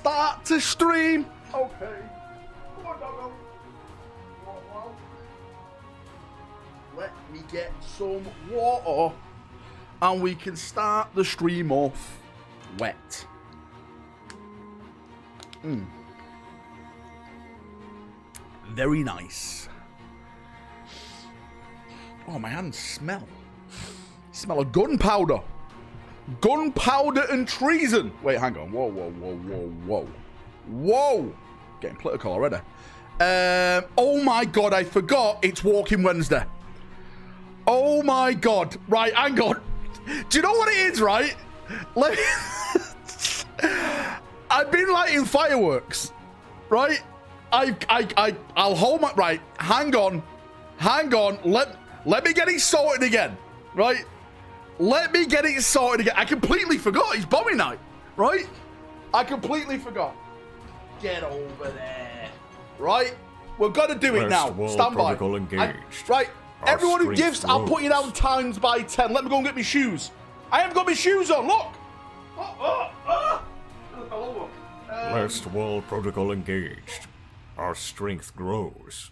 start to stream. Okay. Come on, doggo. Whoa. Let me get some water. And we can start the stream off wet. Very nice. Oh, my hands smell. Smell of gunpowder. Gunpowder and treason. Wait, hang on. Whoa. Getting political already. Oh my God, I forgot it's Walking Wednesday. Oh my God. Right, hang on. Do you know what it is, right? Let me... I've been lighting fireworks, right? I'll hold my... Right, hang on. Let me get it sorted again, right? Let me get it sorted again. I completely forgot it's bombing night, right? I completely forgot. Get over there, right? We've got to do it now. Stand by. Right, everyone who gives, I'll put you down times by 10. Let me go and get my shoes. I haven't got my shoes on, look. Last wall protocol engaged. Our strength grows.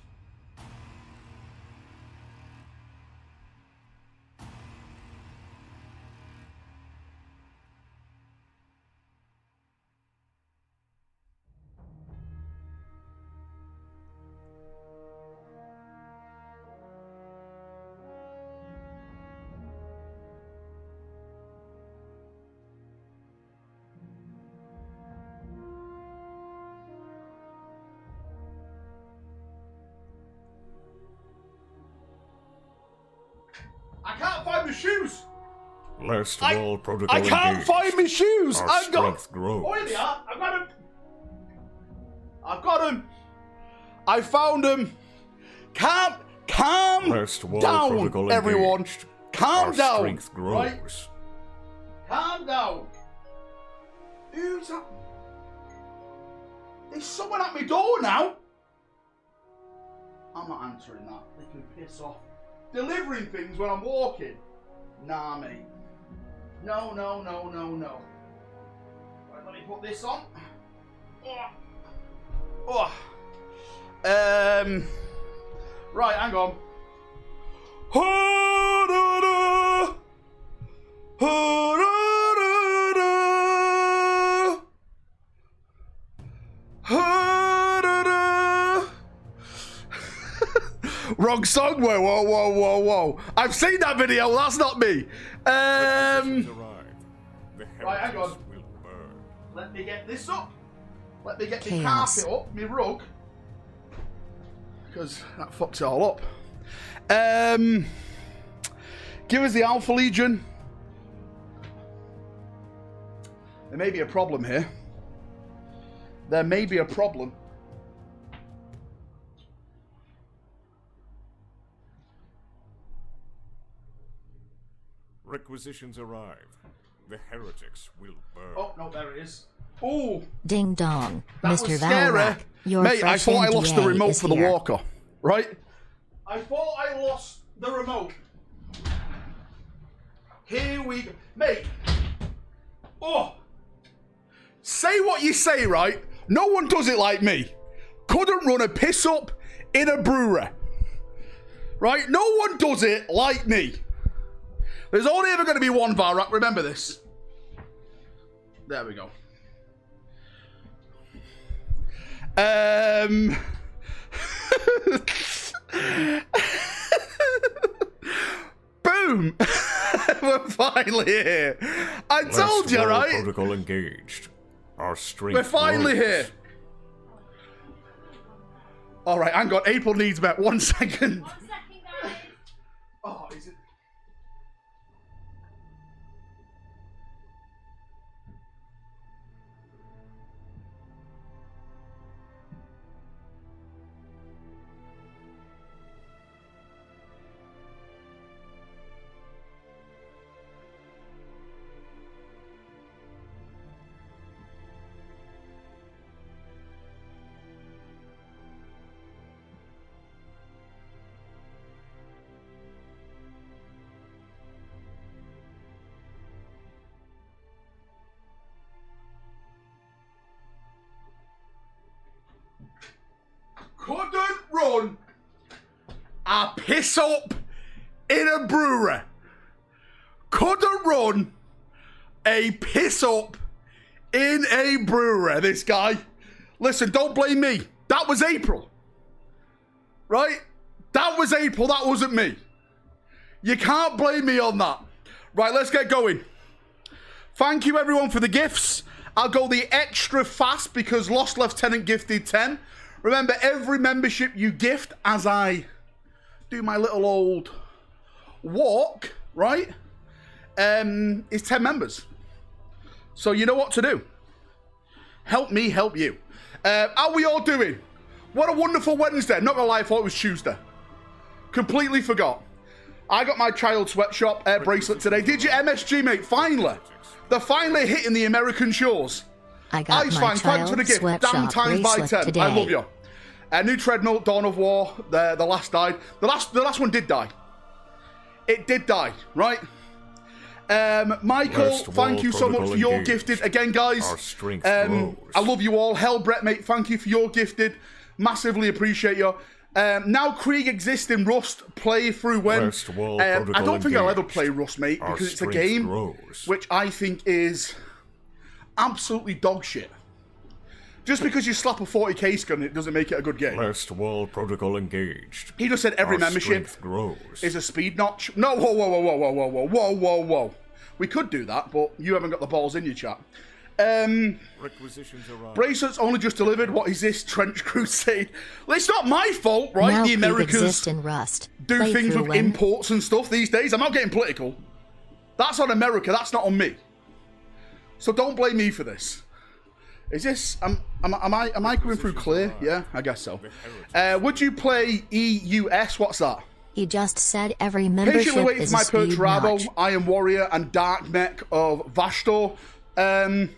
I can't find my shoes. Last wall protocol I can't engaged. find my shoes. Our I've strength got. grows. Oh, here they are. I've got them. I found them. Calm Last wall down, protocol everyone. engaged. Calm Our down. strength grows. Right? Calm down. Who's that? There's someone at my door now. I'm not answering that. They can piss off. Delivering things when I'm walking. Nah, mate. No. Right, let me put this on. Right, hang on. Wrong song. Whoa. I've seen that video. That's not me. Right, hang on. Let me get this up. Let me get the carpet up, my rug. Because that fucks it all up. Give us the Alpha Legion. There may be a problem here. There may be a problem. Requisitions arrive. The heretics will burn. Oh, no, there it is. Oh! Ding dong, That Mr. was scary. Valrak. Your Mate, I fresh thought I lost the NDA remote is for the here. walker. Right? I thought I lost the remote. Here we go. Mate. Oh! Say what you say, right? No one does it like me. Couldn't run a piss up in a brewery. Right? No one does it like me. There's only ever going to be one Valrak. Remember this. There we go. Boom. We're finally here. I told you, right? Protocol engaged. Our strength We're finally grows. here. All right, hang on. April needs about 1 second. 1 second, guys. Oh, is it? couldn't run a piss up in a brewery. Couldn't run a piss up in a brewery, this guy. Listen, don't blame me. That was April. Right? That was April. That wasn't me. You can't blame me on that. Right, let's get going. Thank you, everyone, for the gifts. I'll go the extra fast because Lost Lieutenant gifted 10. Remember, every membership you gift as I do my little old walk, right, is 10 members. So you know what to do. Help me help you. How are we all doing? What a wonderful Wednesday. Not gonna lie, I thought it was Tuesday. Completely forgot. I got my child sweatshop bracelet today. Did you, MSG, mate? Finally. They're finally hitting the American shores. I got Ice my Fang, thanks for the gift. Damn times by 10. Today. I love you. New treadmill, Dawn of War. The last died. The last one did die. It did die, right? Michael, thank you so much for your gifted. Again, guys, I love you all. Hell, Brett, mate, thank you for your gifted. Massively appreciate you. Now Krieg exists in Rust, play through when. I don't think I'll ever play Rust, mate, because it's a game which I think is absolutely dog shit. Just because you slap a 40k gun, it doesn't make it a good game. Last wall protocol engaged. He just said every membership is a speed notch. No, whoa. We could do that, but you haven't got the balls in your chat. Requisitions arrived. Bracelets only just delivered. What is this Trench Crusade? Well, it's not my fault, right? Now the Americans in Rust. do things with imports and stuff these days. I'm not getting political. That's on America. That's not on me. So don't blame me for this. Is this? Am I coming through clear? Yeah, I guess so. Would you play EUS? What's that? He just said every membership Patiently waiting is for my a speed Perturabo, notch. Iron Warrior, and Dark Mech of Vastor. Do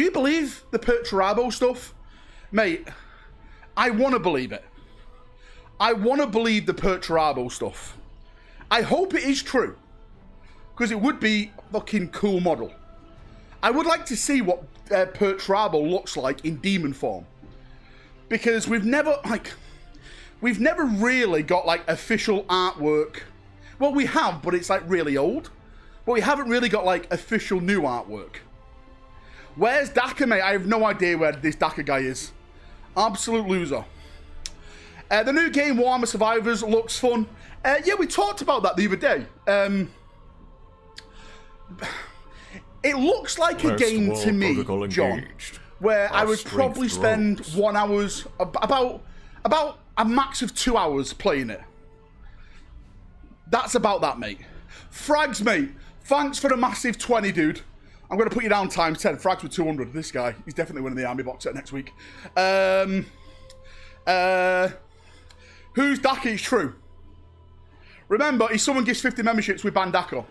you believe the Perturabo stuff? Mate, I want to believe it. I want to believe the Perturabo stuff. I hope it is true. Because it would be a fucking cool model. I would like to see what Perturabo looks like in demon form. Because we've never really got, like, official artwork. Well, we have, but it's, like, really old. But we haven't really got, like, official new artwork. Where's Daka, mate? I have no idea where this Daka guy is. Absolute loser. The new game, Warhammer Survivors, looks fun. Yeah, we talked about that the other day. It looks like a game to me, John, where I would probably spend 1 hour, about a max of 2 hours playing it. That's about that, mate. Frags, mate. Thanks for the massive 20, dude. I'm going to put you down times 10. Frags with 200. This guy, he's definitely winning the army box set next week. Who's Daka? It's true. Remember, if someone gives 50 memberships, we ban Daka.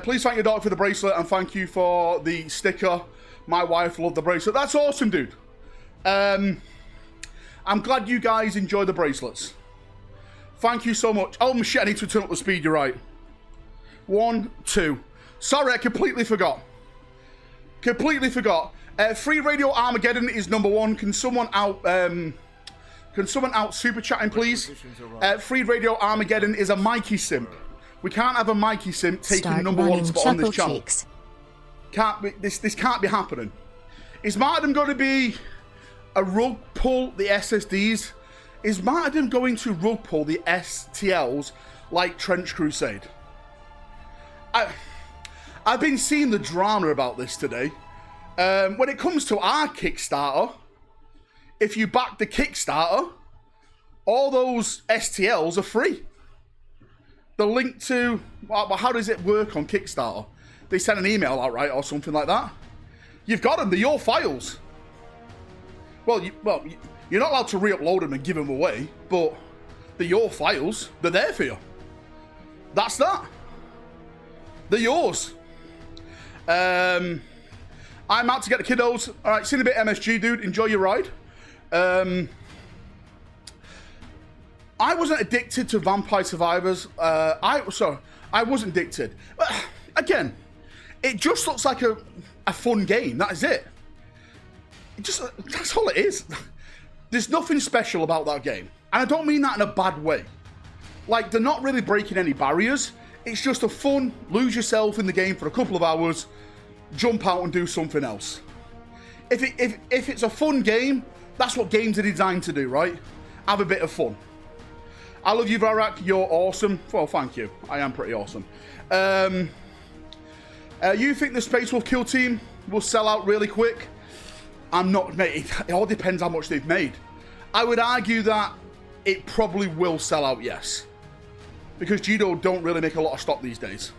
Please thank your daughter for the bracelet and thank you for the sticker. My wife loved the bracelet. That's awesome, dude. I'm glad you guys enjoy the bracelets. Thank you so much. Oh, shit, I need to turn up the speed. You're right. 1, 2. Sorry, I completely forgot. Free Radio Armageddon is #1. Can someone out super chatting, please? Free Radio Armageddon is a Mikey simp. We can't have a Mikey simp taking the #1 spot on this channel. Can't be, this can't be happening. Is Martyrdom going to be a rug pull the SSDs? Is Martyrdom going to rug pull the STLs like Trench Crusade? I've been seeing the drama about this today. When it comes to our Kickstarter, if you back the Kickstarter, all those STLs are free. The link to, well, how does it work on Kickstarter? They send an email out, right, or something like that. You've got them, they're your files. Well, you're not allowed to re-upload them and give them away, but they're your files. They're there for you. That's that. They're yours. I'm out to get the kiddos. All right, see you in a bit, MSG, dude. Enjoy your ride. I wasn't addicted to Vampire Survivors. I wasn't addicted. But again, it just looks like a fun game. That is it. That's all it is. There's nothing special about that game. And I don't mean that in a bad way. Like, they're not really breaking any barriers. It's just a fun, lose yourself in the game for a couple of hours, jump out and do something else. If it's a fun game, that's what games are designed to do, right? Have a bit of fun. I love you, Valrak. You're awesome. Well, thank you. I am pretty awesome. You think the Space Wolf Kill Team will sell out really quick? I'm not, mate. It all depends how much they've made. I would argue that it probably will sell out, yes. Because Judo don't really make a lot of stock these days.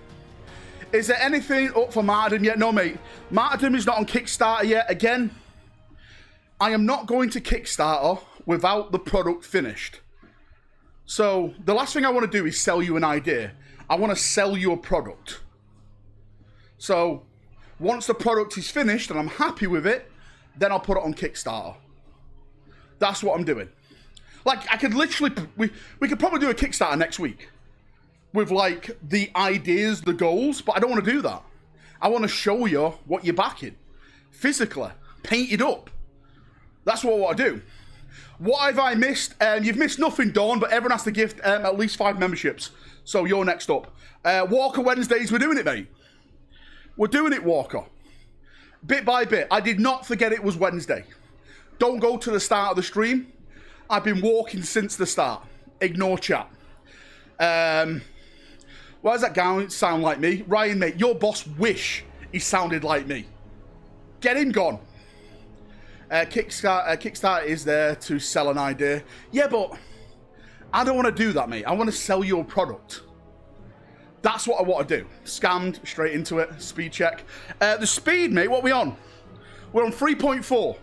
Is there anything up for Martyrdom yet? No, mate. Martyrdom is not on Kickstarter yet. Again, I am not going to Kickstarter without the product finished. So, the last thing I want to do is sell you an idea. I want to sell you a product. So, once the product is finished and I'm happy with it, then I'll put it on Kickstarter. That's what I'm doing. Like, I could literally... We could probably do a Kickstarter next week. With, like, the ideas, the goals, but I don't want to do that. I want to show you what you're backing. Physically. Painted up. That's what I want to do. What have I missed? You've missed nothing, Dawn, but everyone has to gift at least 5 memberships. So you're next up. Walker Wednesdays, we're doing it, mate. We're doing it, Walker. Bit by bit. I did not forget it was Wednesday. Don't go to the start of the stream. I've been walking since the start. Ignore chat. Why does that guy sound like me? Ryan, mate, your boss wish he sounded like me. Get him gone. Kickstarter is there to sell an idea. Yeah, but I don't want to do that, mate. I want to sell your product. That's what I want to do. Scammed, straight into it. Speed check. The speed, mate, what are we on? We're on 3.4.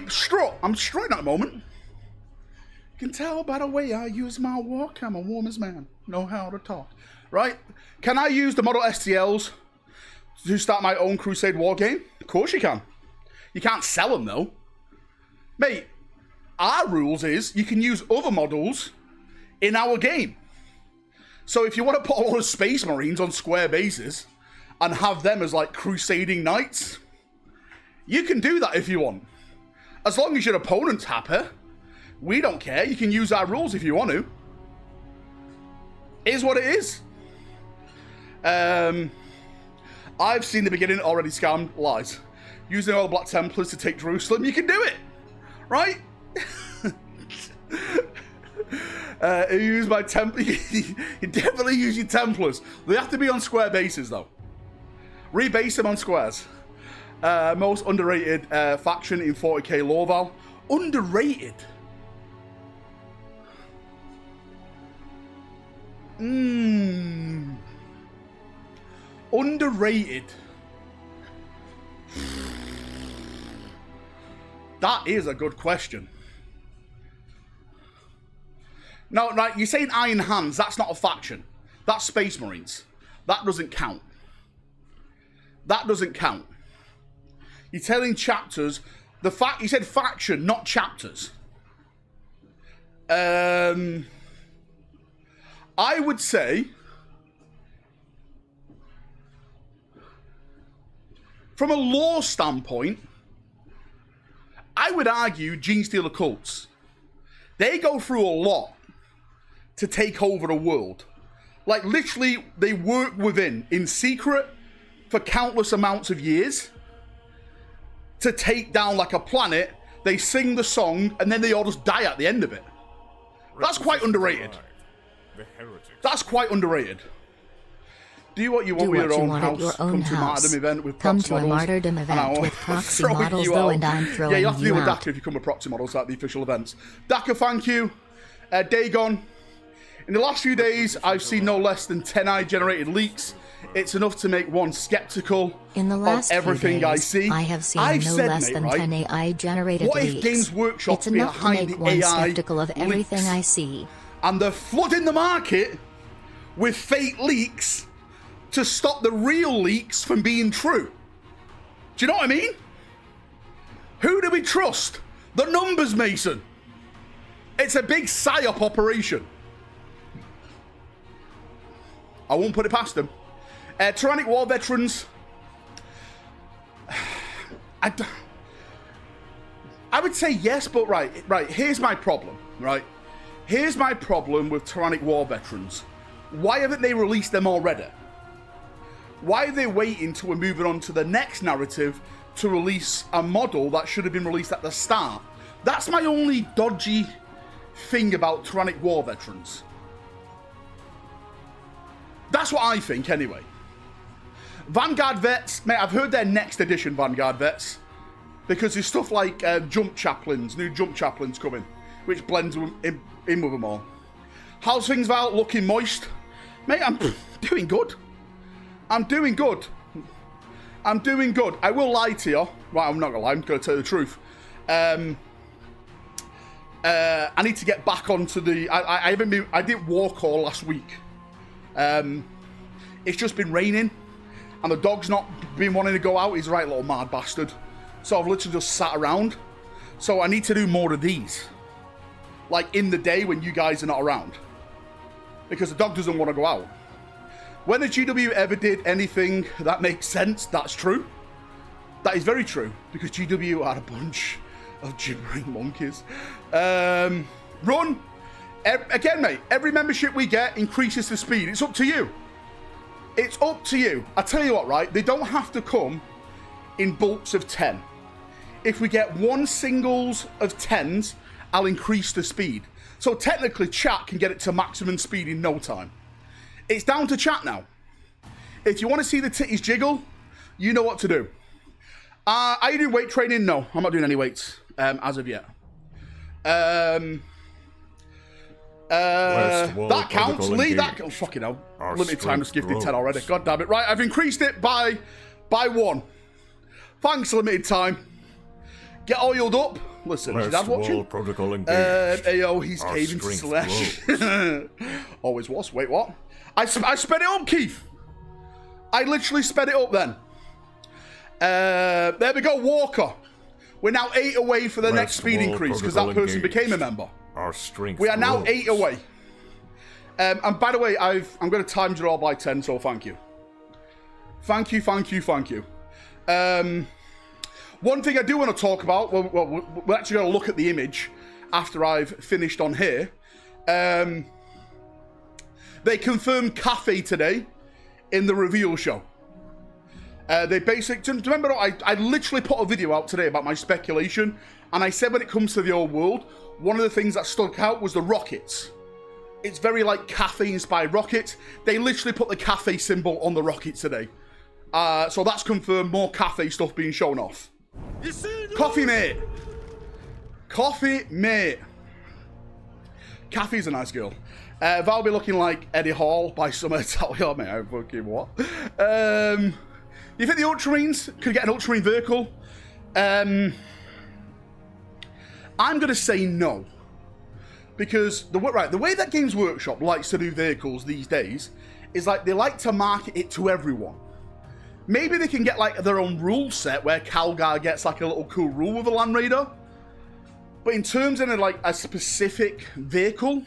Strut. I'm strutting at the moment. You can tell by the way I use my walk. I'm a woman's man. Know how to talk. Right? Can I use the Model STLs to start my own Crusade war game? Of course you can. You can't sell them, though. Mate, our rules is you can use other models in our game. So if you want to put a lot of Space Marines on square bases and have them as, like, crusading knights, you can do that if you want. As long as your opponent's happy, we don't care. You can use our rules if you want to. It is what it is. I've seen the beginning already scammed. Lies. Using all the Black Templars to take Jerusalem. You can do it. Right? You use my you definitely use your Templars. They have to be on square bases, though. Rebase them on squares. Most underrated faction in 40k Lorval. Underrated? Underrated. That is a good question. No, right, you're saying Iron Hands, that's not a faction. That's Space Marines. That doesn't count. That doesn't count. You're telling chapters, you said faction, not chapters. I would say, from a lore standpoint, I would argue Genestealer cults. They go through a lot to take over the world. Like, literally, they work within, in secret, for countless amounts of years, to take down, like, a planet. They sing the song, and then they all just die at the end of it. That's quite underrated. That's quite underrated. Do what you want with your own house. Come to a martyrdom event with proxy models. Martyrdom event with proxy models, though, and I'm throwing you out. Yeah, you have to deal with DACA if you come with proxy models at the official events. DACA, thank you. Dagon. In the last few days, I've seen no less than 10 AI-generated leaks. It's enough to make one skeptical of everything I see. I have seen no less than 10 AI-generated leaks. What if Games Workshop it's enough to make one skeptical of everything I see. And they're flooding the market with fake leaks to stop the real leaks from being true. Do you know what I mean? Who do we trust? The numbers, Mason. It's a big psyop operation. I won't put it past them. Tyrannic War Veterans. I would say yes, but right. Here's my problem, right? Here's my problem with Tyrannic War Veterans. Why haven't they released them already? Why are they waiting till we're moving on to the next narrative to release a model that should have been released at the start? That's my only dodgy thing about Tyrannic War Veterans. That's what I think, anyway. Vanguard Vets, mate, I've heard their next edition Vanguard Vets, because there's stuff like Jump Chaplains, new Jump Chaplains coming, which blends in with them all. How's things, Val? Looking moist? Mate, I'm doing good. I'm doing good. I'm doing good. I will lie to you. Right, I'm not going to lie. I'm going to tell you the truth. I need to get back onto the... I haven't been... I did walk all last week. It's just been raining. And the dog's not been wanting to go out. He's a right little mad bastard. So I've literally just sat around. So I need to do more of these. Like in the day when you guys are not around. Because the dog doesn't want to go out. When the GW ever did anything that makes sense, that's true. That is very true. Because GW are a bunch of gibbering monkeys. Run. Again, mate, every membership we get increases the speed. It's up to you. It's up to you. I tell you what, right? They don't have to come in bulks of 10. If we get one singles of 10s, I'll increase the speed. So technically, chat can get it to maximum speed in no time. It's down to chat now. If you want to see the titties jiggle, you know what to do. Are you doing weight training? No, I'm not doing any weights as of yet. That counts. Lee, that... Oh, fucking hell. Limited time to skip 10 already. God damn it. Right, I've increased it by 1. Thanks, limited time. Get oiled up. Listen, is Dad watching? Ayo, he's caving to Slash. Always was. Wait, what? I sped it up, Keith. I literally sped it up then. There we go, Walker. We're now 8 away for the next speed increase because that person became a member. Our strength we are now 8 away. And by the way, I'm going to time you all by 10, so thank you. Thank you. One thing I do want to talk about, well, we're actually going to look at the image after I've finished on here. They confirmed CATHAY today in the reveal show. They basically, remember, I literally put a video out today about my speculation, and I said when it comes to the old world, one of the things that stuck out was the rockets. It's very like CATHAY inspired rockets. They literally put the CATHAY symbol on the rockets today. So that's confirmed, more CATHAY stuff being shown off. Coffee mate. Kathy's a nice girl. Val be looking like Eddie Hall by Summer Italian. Mate, I fucking what? You think the Ultramarines could get an Ultramarine vehicle? I'm going to say no. Because the way that Games Workshop likes to do vehicles these days is like they like to market it to everyone. Maybe they can get like their own rule set where Calgar gets like a little cool rule with a Land Raider. But in terms of like a specific vehicle,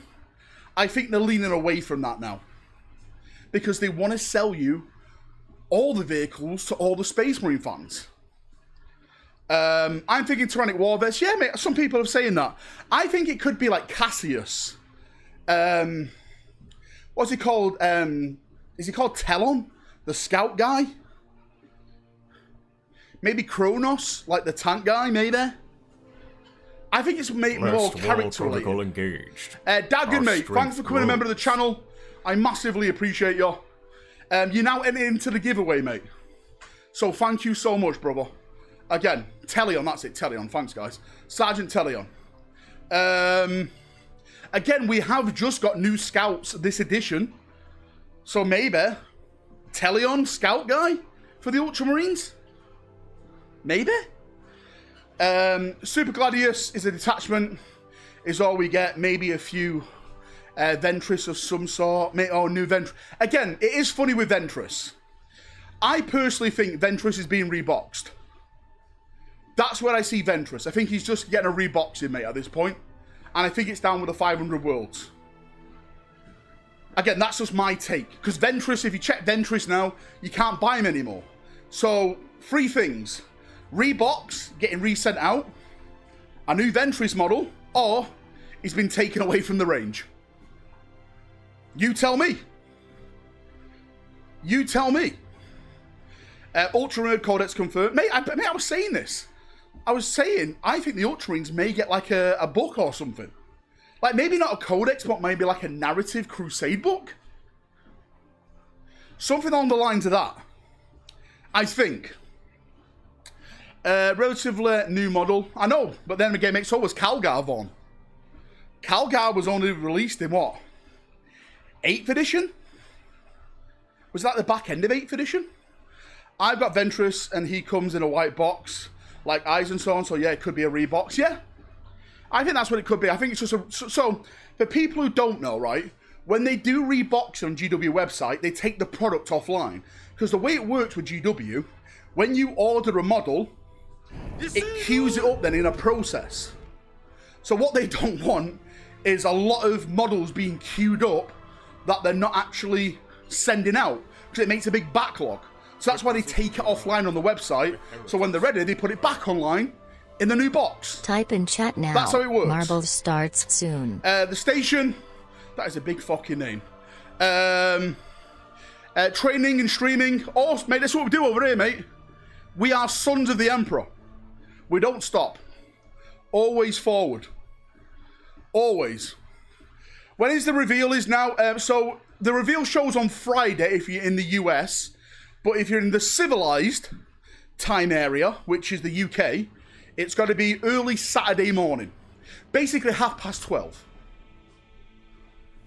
I think they're leaning away from that now. Because they want to sell you all the vehicles to all the Space Marine fans. I'm thinking Tyrannic War Vest. Yeah, mate, some people are saying that. I think it could be like Cassius. What's he called? Is he called Telon? The scout guy? Maybe Kronos, like the tank guy, maybe? I think it's more character related. Dagon, mate, thanks for becoming a member of the channel. I massively appreciate you. You're now entering into the giveaway, mate. So thank you so much, brother. Again, Telion, that's it, Telion. Thanks, guys. Sergeant Telion. Again, we have just got new scouts this edition. So maybe Telion, scout guy for the Ultramarines? Maybe? Super Gladius is a detachment, is all we get. Maybe a few Ventress of some sort. Oh, new Ventress. Again, it is funny with Ventress. I personally think Ventress is being reboxed. That's where I see Ventress. I think he's just getting a reboxing, mate, at this point. And I think it's down with the 500 worlds. Again, that's just my take. Because Ventress, if you check Ventress now, you can't buy him anymore. So, 3 things. Rebox, getting resent out. a new Ventress model, or he's been taken away from the range. You tell me. You tell me. Ultra Nerd Codex confirmed. Mate, I was saying this. I was saying, I think the Ultramarines may get like a book or something. Like, maybe not a codex, but maybe like a narrative crusade book. Something along the lines of that. I think. Relatively new model. I know, but then again, mate, so was Calgar Vaughn. Calgar was only released in what? 8th edition? Was that the back end of 8th edition? I've got Ventress, and he comes in a white box, like eyes and so on, so yeah, it could be a rebox, yeah. I think that's what it could be. I think it's just a... So, for people who don't know, right, when they do rebox on GW website, they take the product offline. Because the way it works with GW, when you order a model, it queues it up then in a process. So what they don't want is a lot of models being queued up that they're not actually sending out, because it makes a big backlog. So that's why they take it offline on the website, so when they're ready, they put it back online in the new box. Type in chat now. That's how it works. Marbles starts soon. The station, that is a big fucking name. Training and streaming. Oh, mate, that's what we do over here, mate. We are sons of the Emperor. We don't stop. Always forward. Always. When is the reveal is now? So the reveal shows on Friday if you're in the US. But if you're in the civilized time area, which is the UK, it's got to be early Saturday morning. Basically 12:30.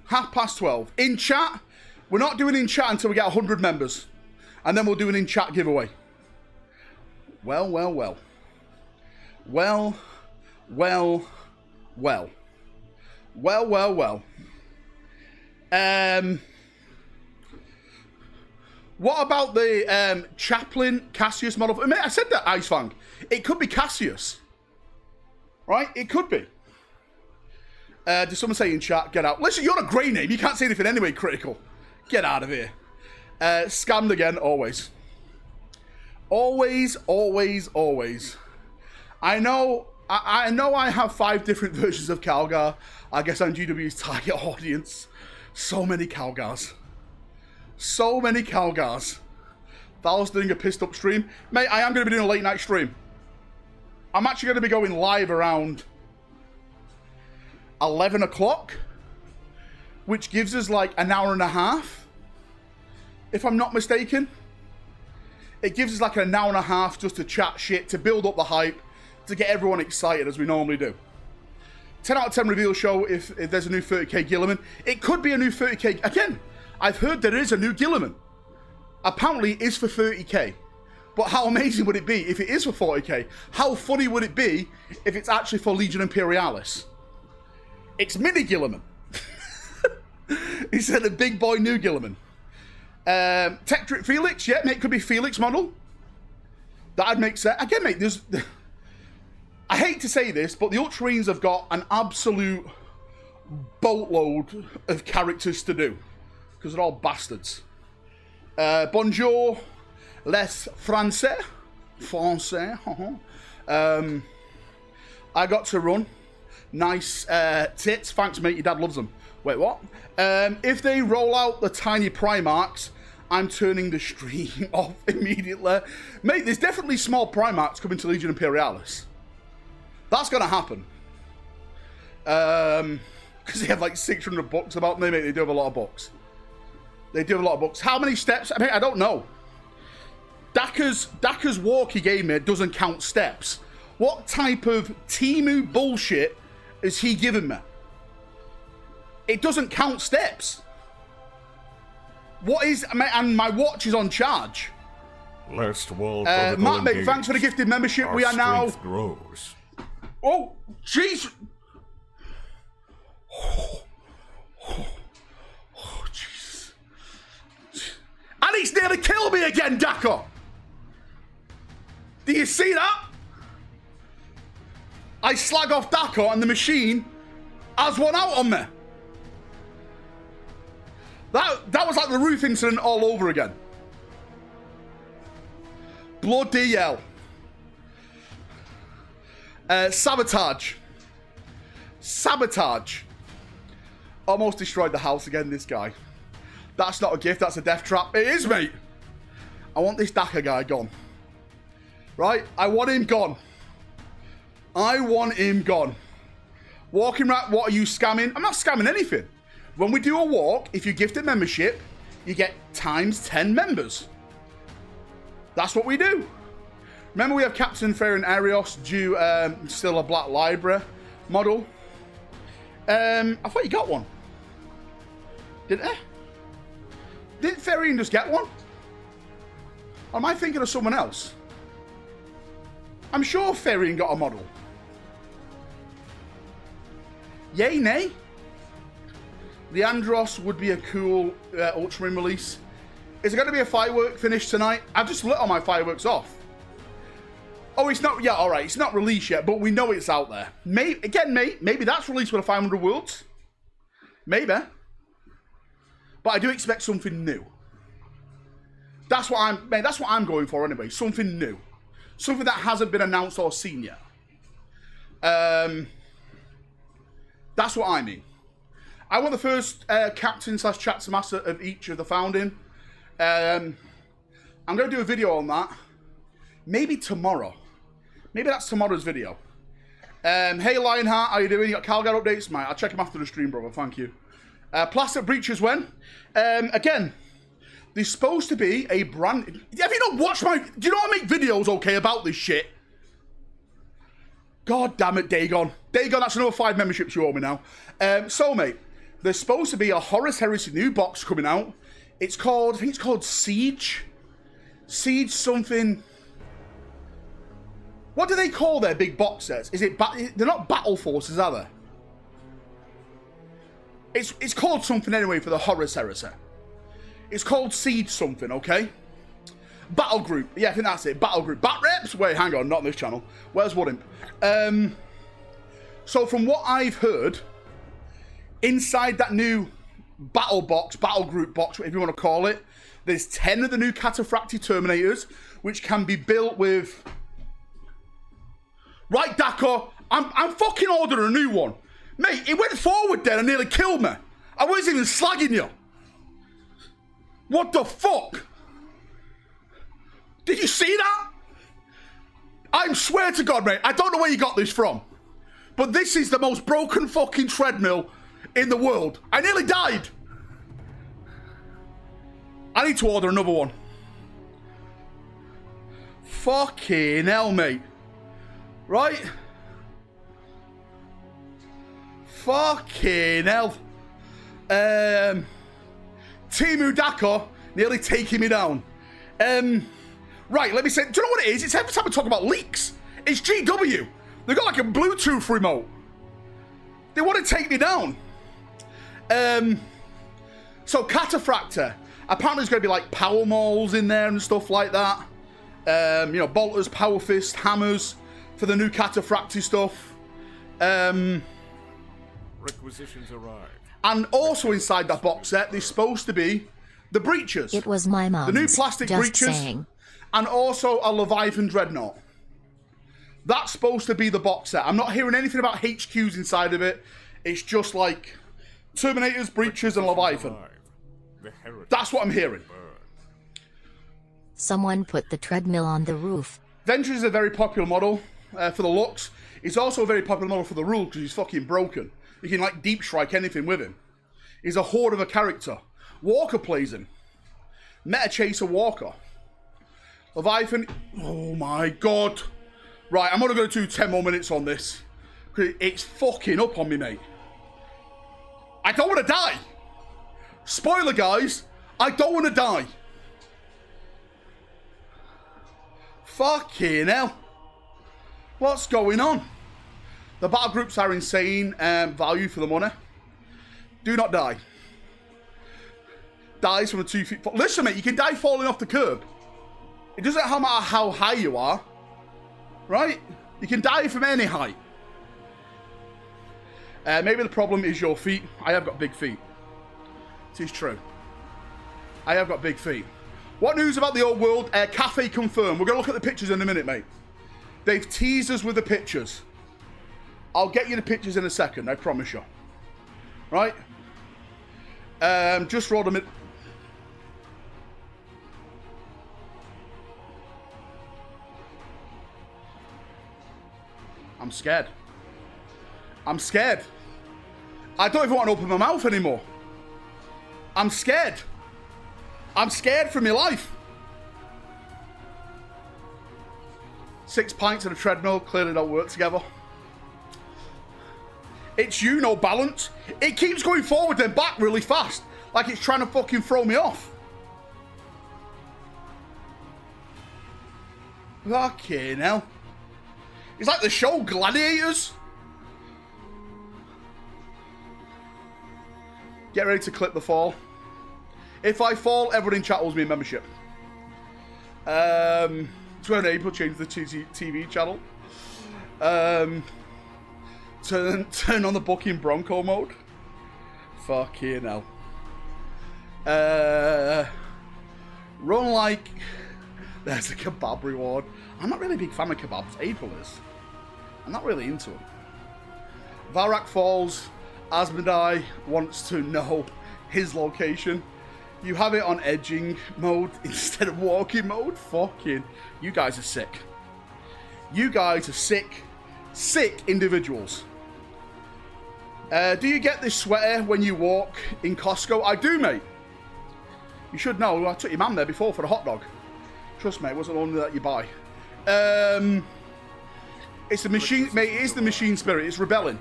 12:30. In chat, we're not doing in chat until we get 100 members. And then we'll do an in chat giveaway. Well, well, well. Well, well, well. Well, well, well. What about the Chaplain Cassius model? I mean, I said that, Icefang. It could be Cassius. Right? It could be. Did someone say in chat, get out? Listen, you're a grey name. You can't say anything anyway, Critical. Get out of here. Scammed again, always. Always, always, always. I know I have 5 different versions of Calgar. I guess I'm GW's target audience. So many Calgars. So many Calgars. Val's doing a pissed up stream. Mate, I am going to be doing a late night stream. I'm actually going to be going live around 11 o'clock. Which gives us like an hour and a half. If I'm not mistaken. It gives us like an hour and a half just to chat shit, to build up the hype, to get everyone excited as we normally do. 10 out of 10 reveal show if there's a new 30k Gilliman. It could be a new 30k. Again, I've heard there is a new Gilliman. Apparently it is for 30k. But how amazing would it be if it is for 40k? How funny would it be if it's actually for Legion Imperialis? It's mini Gilliman. He said a big boy new Gilliman. Tectric Felix, yeah, mate, could be Felix model. That'd make sense. Again, mate, there's... I hate to say this, but the Ultramarines have got an absolute boatload of characters to do. Because they're all bastards. Bonjour, les Français. Français. I got to run. Nice tits. Thanks, mate. Your dad loves them. Wait, what? If they roll out the tiny Primarchs, I'm turning the stream off immediately. Mate, there's definitely small Primarchs coming to Legion Imperialis. That's going to happen. Because they have like 600 books about them, mate. They do have a lot of books. They do have a lot of books. How many steps? I mean, I don't know. Daka's walk he gave me doesn't count steps. What type of Timu bullshit is he giving me? It doesn't count steps. What is... And my watch is on charge. Last wall Matt, mate, thanks for the gifted membership. Our we are now... grows. Oh, jeez. Oh, jeez. And he's nearly killed me again, Daka. Do you see that? I slag off Daka and the machine has one out on me. That was like the roof incident all over again. Bloody hell. Sabotage. Sabotage. Almost destroyed the house again, this guy. That's not a gift, that's a death trap. It is, mate. I want this Daka guy gone. Right? I want him gone. I want him gone. Walking right, what are you scamming? I'm not scamming anything. When we do a walk, if you gift a membership, you get times 10 members. That's what we do. Remember, we have Captain Fair and Arios due still a Black Library model. I thought you got one. Didn't I? Didn't Ferian just get one? Or am I thinking of someone else? I'm sure Ferian got a model. Yay, nay? The Andros would be a cool Ultramarine release. Is it going to be a firework finish tonight? I've just lit all my fireworks off. Oh, it's not... Yeah, all right. It's not released yet, but we know it's out there. Maybe that's released with a 500 Worlds. Maybe. But I do expect something new. That's what I'm going for anyway. Something new. Something that hasn't been announced or seen yet. That's what I mean. I want the first captain/chapter master of each of the founding. I'm going to do a video on that. Maybe tomorrow. Maybe that's tomorrow's video. Hey Lionheart, how you doing? You got Calgar updates? Mate, I'll check them after the stream, brother. Thank you. Plastic Breaches when? Again, there's supposed to be a brand... Have you not watched my... Do you know I make videos, okay, about this shit? God damn it, Dagon. Dagon, that's another 5 memberships you owe me now. So, mate, there's supposed to be a Horus Heresy new box coming out. It's called... I think it's called Siege. Siege something... What do they call their big box sets? Is it... They're not Battle Forces, are they? It's called something anyway for the Horus Heresy. It's called Siege something, okay? Battle Group. Yeah, I think that's it. Battle Group. Bat Reps? Wait, hang on. Not on this channel. Where's Woodimp? So from what I've heard, inside that new battle box, battle group box, whatever you want to call it, there's 10 of the new Cataphracti Terminators, which can be built with... Right, Dako, I'm fucking ordering a new one. Mate, it went forward then and nearly killed me. I wasn't even slagging you. What the fuck? Did you see that? I swear to God, mate, I don't know where you got this from. But this is the most broken fucking treadmill in the world. I nearly died. I need to order another one. Fucking hell, mate. Right? Fucking hell. Timu Dako nearly taking me down. Right, let me say, do you know what it is? It's every time we talk about leaks. It's GW. They've got like a Bluetooth remote. They want to take me down. So Cataphractor. Apparently there's going to be like power mauls in there and stuff like that. You know, bolters, power fist, hammers for the new Cataphracti stuff. Requisitions arrived. And also inside that box set, there's supposed to be the breaches. It was my mom's. The new plastic just breaches. saying. And also a Leviathan Dreadnought. That's supposed to be the box set. I'm not hearing anything about HQs inside of it. It's just like Terminators, breaches, and Leviathan. That's what I'm hearing. Someone put the treadmill on the roof. Venture is a very popular model for the looks. He's also a very popular model for the rules because he's fucking broken. You can like deep strike anything with him. He's a horde of a character. Walker plays him. Meta Chaser Walker. Leviathan. Oh my god. Right, I'm only going to do 10 more minutes on this. It's fucking up on me, mate. I don't want to die. Spoiler, guys. I don't want to die. Fucking hell. What's going on? The battle groups are insane value for the money. Do not die. Dies from a 2 feet fall. Listen, mate, you can die falling off the curb. It doesn't matter how high you are. Right? You can die from any height. Maybe the problem is your feet. I have got big feet. It is true. I have got big feet. What news about the old world? CATHAY confirmed. We're going to look at the pictures in a minute, mate. They've teased us with the pictures. I'll get you the pictures in a second, I promise you. Right? Just roll them in. I'm scared. I'm scared. I don't even want to open my mouth anymore. I'm scared. I'm scared for my life. 6 pints and a treadmill clearly don't work together. It's you, no balance. It keeps going forward and back really fast. Like it's trying to fucking throw me off. Fucking hell. It's like the show Gladiators. Get ready to clip the fall. If I fall, everyone in chat owes me a membership. 20 April, change the TV channel. Turn on the booking Bronco mode. Fucking hell. Run like... There's a kebab reward. I'm not really a big fan of kebabs. April is. I'm not really into them. Valrak falls. Asmodai wants to know his location. You have it on edging mode instead of walking mode. Fucking... You guys are sick. You guys are sick. Sick individuals. Do you get this sweater when you walk in Costco? I do, mate. You should know. I took your mum there before for a hot dog. Trust me, it wasn't only that you buy. It's the machine, mate. It is the machine spirit. It's rebelling.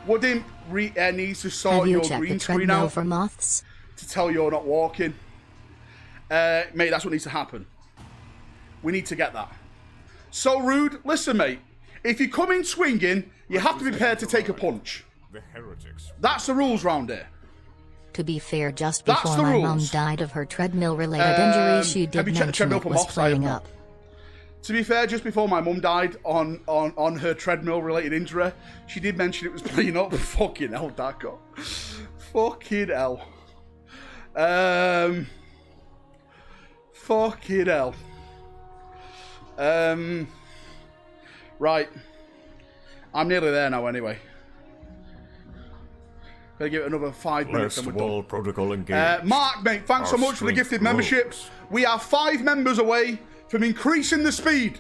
Wooden needs to sort your green screen out for moths to tell you're not walking. Mate, that's what needs to happen. We need to get that. So rude. Listen, mate. If you come in swinging, you have to be prepared to take a punch. That's the rules round here. To be fair, just before my mum died of her treadmill-related injury, she did mention it was flaring up. To be fair, just before my mum died on her treadmill-related injury, she did mention it was playing up. Fucking hell, Daco. Fucking hell. Fucking hell. Right. I'm nearly there now anyway. Gonna give it another 5 minutes and we're done. Protocol engaged. Mark, mate, thanks so much for the gifted membership. We are 5 members away from increasing the speed.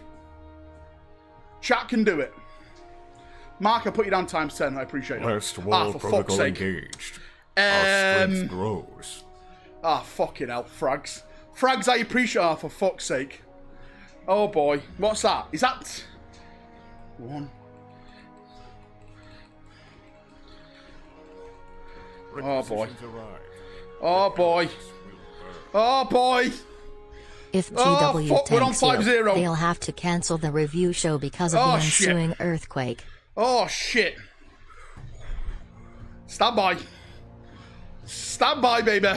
Chat can do it. Mark, I put you down times 10. I appreciate it. Last wall protocol engaged. Our strength grows. Fucking hell, frags. Frags, I appreciate. For fuck's sake. Oh boy, what's that? Is that 1? Oh boy. Oh boy. Oh boy. If GW we're on tanks you, 5-0. they'll have to cancel the review show because of the ensuing earthquake. Oh shit. Stand by. Stand by, baby.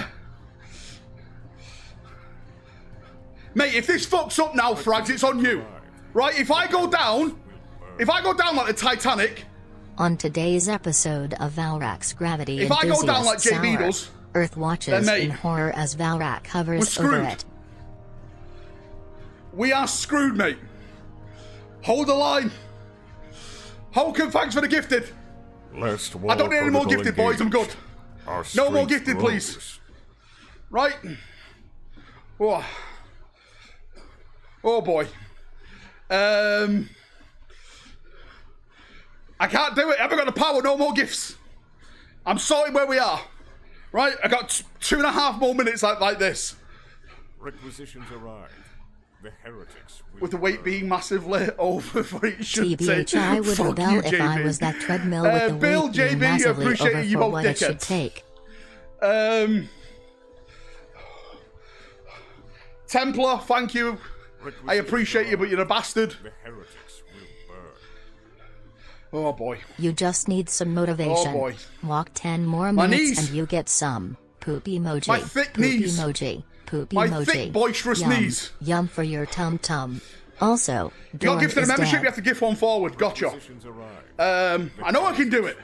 Mate, if this fucks up now, Frags, it's on you. Right? If I go down like the Titanic... On today's episode of Valrak's Gravity If I go down like Enthusiast JB Hour, does... Earth watches in horror as Valrak hovers over it. We are screwed, mate. Hold the line. Hulk, thanks for the gifted. I don't need any more gifted, boys. I'm good. No more gifted, please. Right. Oh boy. I can't do it. I haven't got the power. No more gifts. I'm sorting where we are. Right. I got 2.5 more minutes like this. Requisitions arrived. The heretics with the weight being massively over for it should TBH, I would rebel if I was that treadmill with the Bill, weight being JB, massively appreciate over you for both what it should take. Templar, thank you. I appreciate you, but you're a bastard. The heretics will burn. Oh boy. You just need some motivation. Oh boy. Walk 10 more minutes and you get some poop emoji. My thick poop knees. Emoji. Poop My emoji. thick boisterous Yum. knees. Yum for your tum tum. Also, you got gifted a membership, dead. you have to gift one forward. Gotcha. I know I can do it.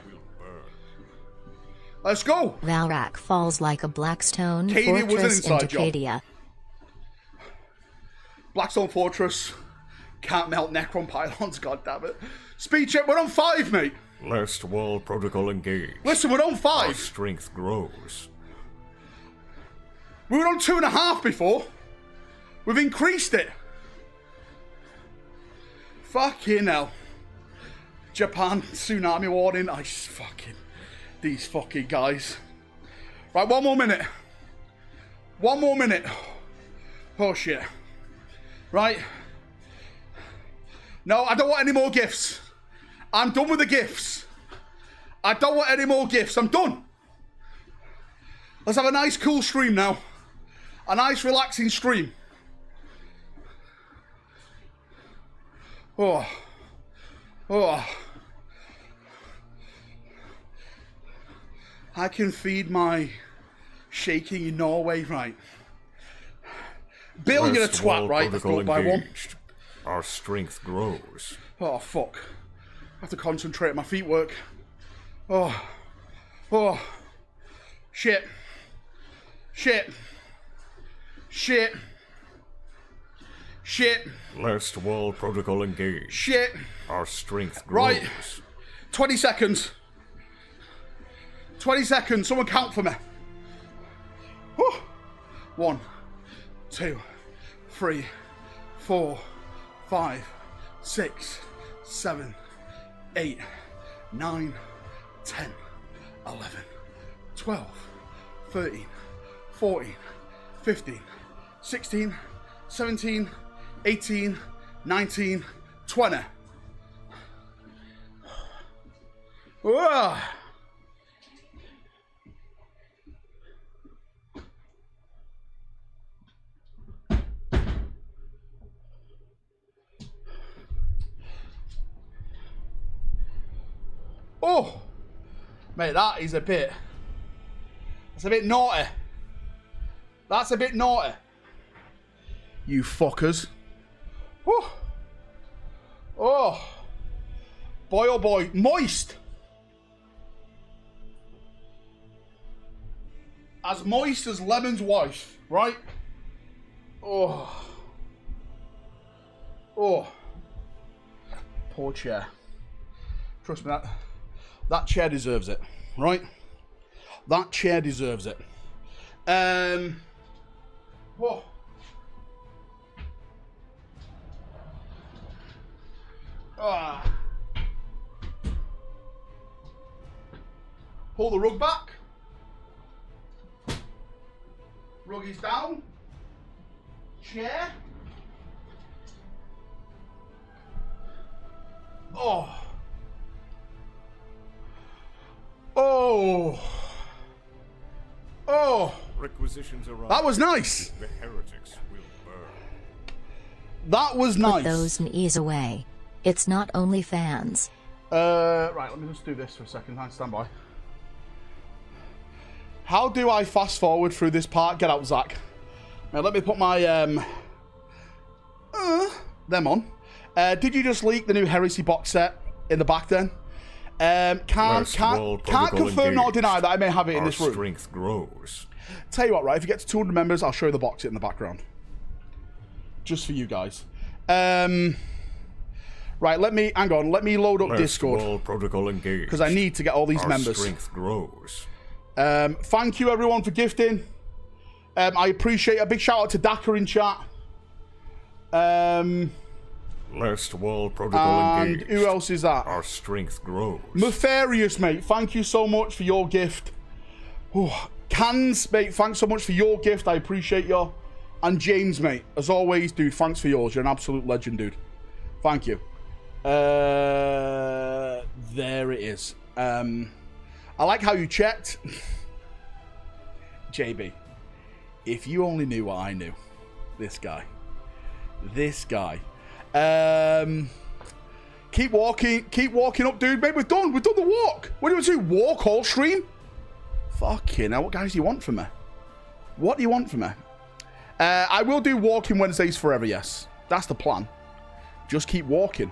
Let's go. Valrak falls like a Blackstone Cadia fortress was an inside into Cadia. Blackstone Fortress. Can't melt Necron pylons, goddammit. Speed check, we're on 5, mate. Last wall protocol engaged. Listen, we're on 5. Our strength grows. We were on 2.5 before. We've increased it. Fucking hell. Japan, tsunami warning. These fucking guys. Right, 1 more minute. 1 more minute. Oh shit. Right. No, I don't want any more gifts. I'm done with the gifts. I don't want any more gifts. I'm done. Let's have a nice cool stream now. A nice relaxing stream. Oh. Oh. I can feed my shaking in Norway, right? Bill, you're a twat, right? Let's go by 1. Our strength grows. Oh, fuck. I have to concentrate. My feet work. Oh. Oh. Shit. Shit. Shit. Shit. Last wall protocol engaged. Shit. Our strength grows. Right. 20 seconds. 20 seconds. Someone count for me. Whew. 1, 2, 3, 4, 5, 6, 7, 8, 9, 10, 11, 12, 13, 14, 15, 16, 17, 18, 19, 20. Whoa. Oh, mate, that is a bit. That's a bit naughty. That's a bit naughty. You fuckers. Oh, oh, boy, oh boy, moist. As moist as Lemon's wife, right? Oh, oh, poor chair. Trust me, that chair deserves it, right? That chair deserves it. Whoa. Ah. Pull the rug back. Rug is down. Chair. Oh. Oh. Oh. Requisitions arrive. That was nice. The heretics will burn. That was nice. Put those knees away. It's not OnlyFans. Right, let me just do this for a second. Stand by. How do I fast forward through this part? Get out, Zach. Now let me put my them on. Did you just leak the new Heresy box set in the back then? Can't confirm nor deny that I may have it in this room. Strength grows. Tell you what, right? If you get to 200 members, I'll show you the box set in the background, just for you guys. Right, let me hang on. Let me load up Discord protocol engaged. Because I need to get all these members. Strength grows. Thank you everyone for gifting. I appreciate a big shout out to Daka in chat. Last wall protocol engaged. And who else is that? Our strength grows. Nefarious, mate. Thank you so much for your gift. Oh, Cans, mate. Thanks so much for your gift. I appreciate you. And James, mate. As always, dude. Thanks for yours. You're an absolute legend, dude. Thank you. There it is. I like how you checked. JB, if you only knew what I knew. This guy. Keep walking up, dude. Mate, we've done the walk. What do you want to do? Walk all stream? Fucking hell, what guys do you want from me? What do you want from me? I will do walking Wednesdays forever, yes. That's the plan. Just keep walking.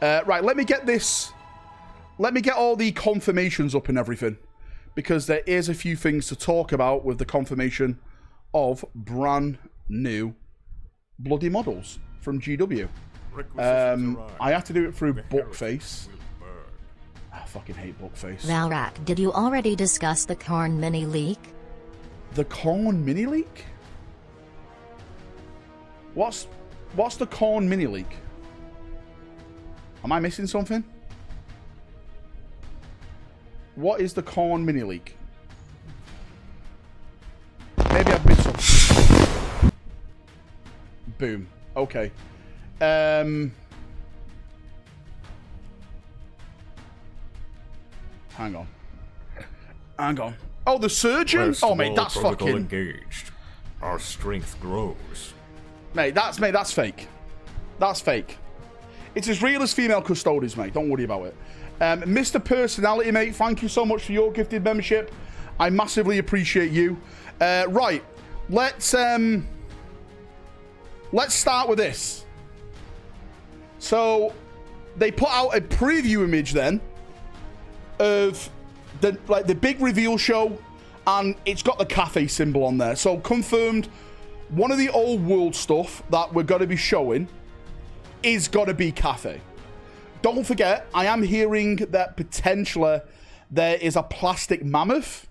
Right, let me get this. Let me get all the confirmations up and everything. Because there is a few things to talk about with the confirmation of brand new bloody models from GW. I have to do it through Bookface. I fucking hate Bookface. Valrak, did you already discuss the Korn mini leak? The Korn mini leak? What's the Korn mini leak? Am I missing something? What is the Korn mini leak? Maybe I've missed something. Boom. Okay. Hang on. Hang on. Oh, the surgeon? Oh, mate, that's fucking... engaged. Our strength grows. Mate, that's fake. That's fake. It's as real as female custodians, mate. Don't worry about it. Mr. Personality, mate, thank you so much for your gifted membership. I massively appreciate you. Right. Let's start with this. So, they put out a preview image then of the big reveal show, and it's got the CATHAY symbol on there. So confirmed, one of the old world stuff that we're going to be showing is going to be CATHAY. Don't forget, I am hearing that potentially there is a plastic mammoth.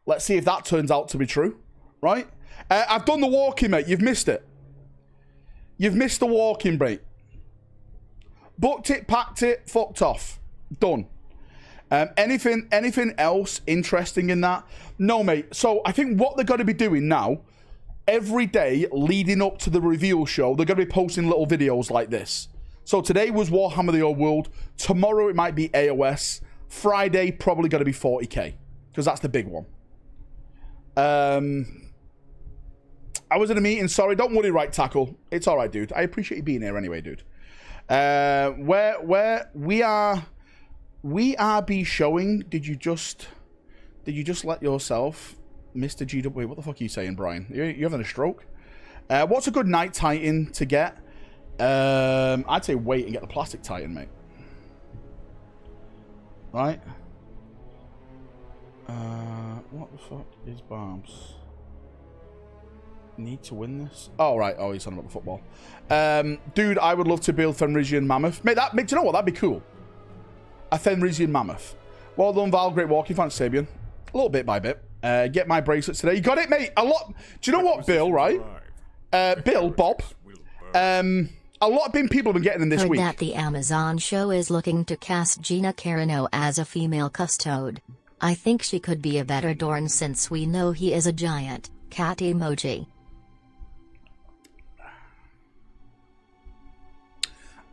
Let's see if that turns out to be true, right? I've done the walking, mate. You've missed it. You've missed the walking, mate. Booked it, packed it, fucked off. Done. Anything else interesting in that? No, mate. So I think what they're going to be doing now, every day leading up to the reveal show, they're going to be posting little videos like this. So today was Warhammer the Old World. Tomorrow it might be AOS. Friday probably going to be 40k because that's the big one. I was in a meeting. Sorry, don't worry, right tackle. It's all right, dude. I appreciate you being here anyway, dude. Where we are be showing. Did you just let yourself, Mr. GW? Wait, what the fuck are you saying, Brian? You're having a stroke? What's a good night Titan to get? I'd say wait and get the plastic Titan, mate. Right? What the fuck is Barbs? Need to win this? Oh, right. Oh, he's on about the football. Dude, I would love to build Fenrisian Mammoth. Mate, do you know what? That'd be cool. A Fenrisian Mammoth. Well done, Val. Great walking. Thanks, Sabian. A little bit by bit. Get my bracelets today. You got it, mate. A lot. Do you know what, Bill, right? Bob. A lot of people have been getting them this week. That the Amazon show is looking to cast Gina Carano as a female custode. I think she could be a better Dorn since we know he is a giant. Cat emoji.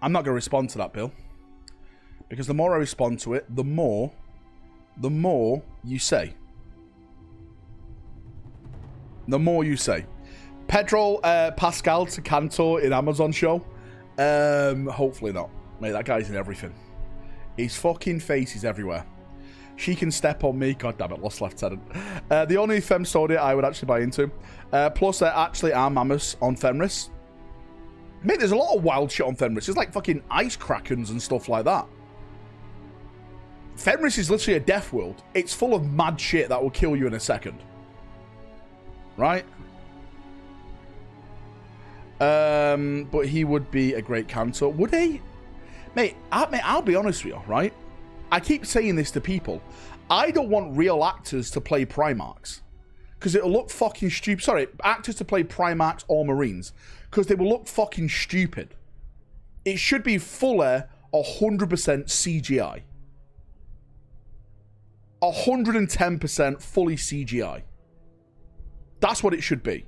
I'm not going to respond to that, Bill. Because the more I respond to it, the more you say. The more you say. Pedro Pascal to Cantor in Amazon show. Hopefully not. Mate, that guy's in everything. His fucking face is everywhere. She can step on me. God damn it, Lost Lieutenant. The only Fem story I would actually buy into. Plus, there actually are mammoths on Fenris. Mate, there's a lot of wild shit on Fenris. There's like fucking ice krakens and stuff like that. Fenris is literally a death world. It's full of mad shit that will kill you in a second. Right? But he would be a great Cantor. Would he? Mate, I'll be honest with you, right? I keep saying this to people. I don't want real actors to play Primarchs. Because it'll look fucking stupid. Sorry, actors to play Primarchs or Marines. Because they will look fucking stupid. It should be fully 100% CGI. 110% fully CGI. That's what it should be.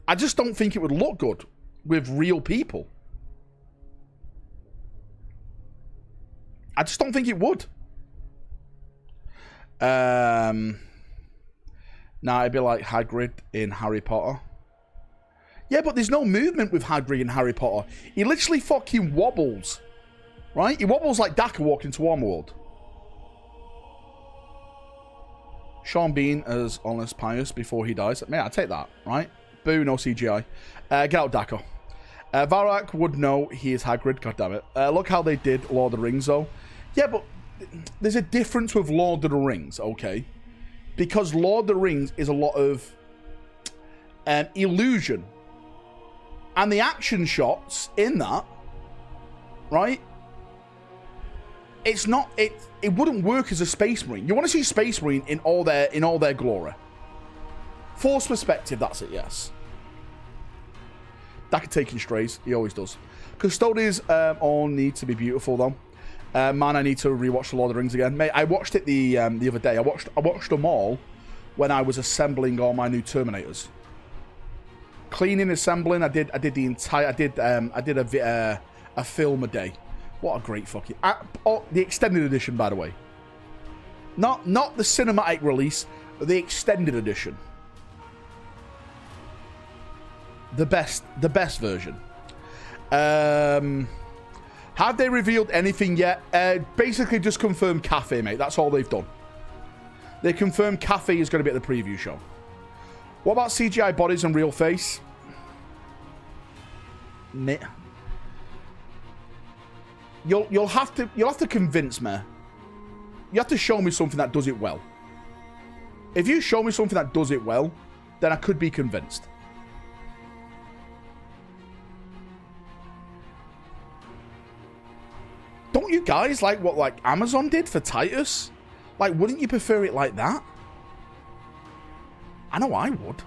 I just don't think it would look good with real people. I just don't think it would. Nah, it'd be like Hagrid in Harry Potter. Yeah, but there's no movement with Hagrid in Harry Potter. He literally fucking wobbles. Right? He wobbles like Daka walking to Warmworld. Sean Bean as Honest Pious before he dies. Man, I take that, right? Boo, no CGI. Get out, Daka. Valrak would know he is Hagrid. God damn it. Look how they did Lord of the Rings, though. Yeah, but there's a difference with Lord of the Rings, okay? Because Lord of the Rings is a lot of illusion. And the action shots in that, right? It's not, it wouldn't work as a Space Marine. You want to see Space Marine in all their glory. Force perspective, that's it, yes. That could take in strays, he always does. Custodians all need to be beautiful though. Man, I need to rewatch The Lord of the Rings again. Mate, I watched it the other day. I watched them all when I was assembling all my new Terminators. Cleaning, assembling, I did the entire, I did a film a day. What a great fucking, the extended edition, by the way. Not the cinematic release, the extended edition. The best version. Have they revealed anything yet? Basically just confirmed CATHAY, mate. That's all they've done. They confirmed CATHAY is going to be at the preview show. What about CGI bodies and real face? Nah. You'll have to convince me. You have to show me something that does it well. If you show me something that does it well, then I could be convinced. Don't you guys like what like Amazon did for Titus? Like, wouldn't you prefer it like that? I know I would.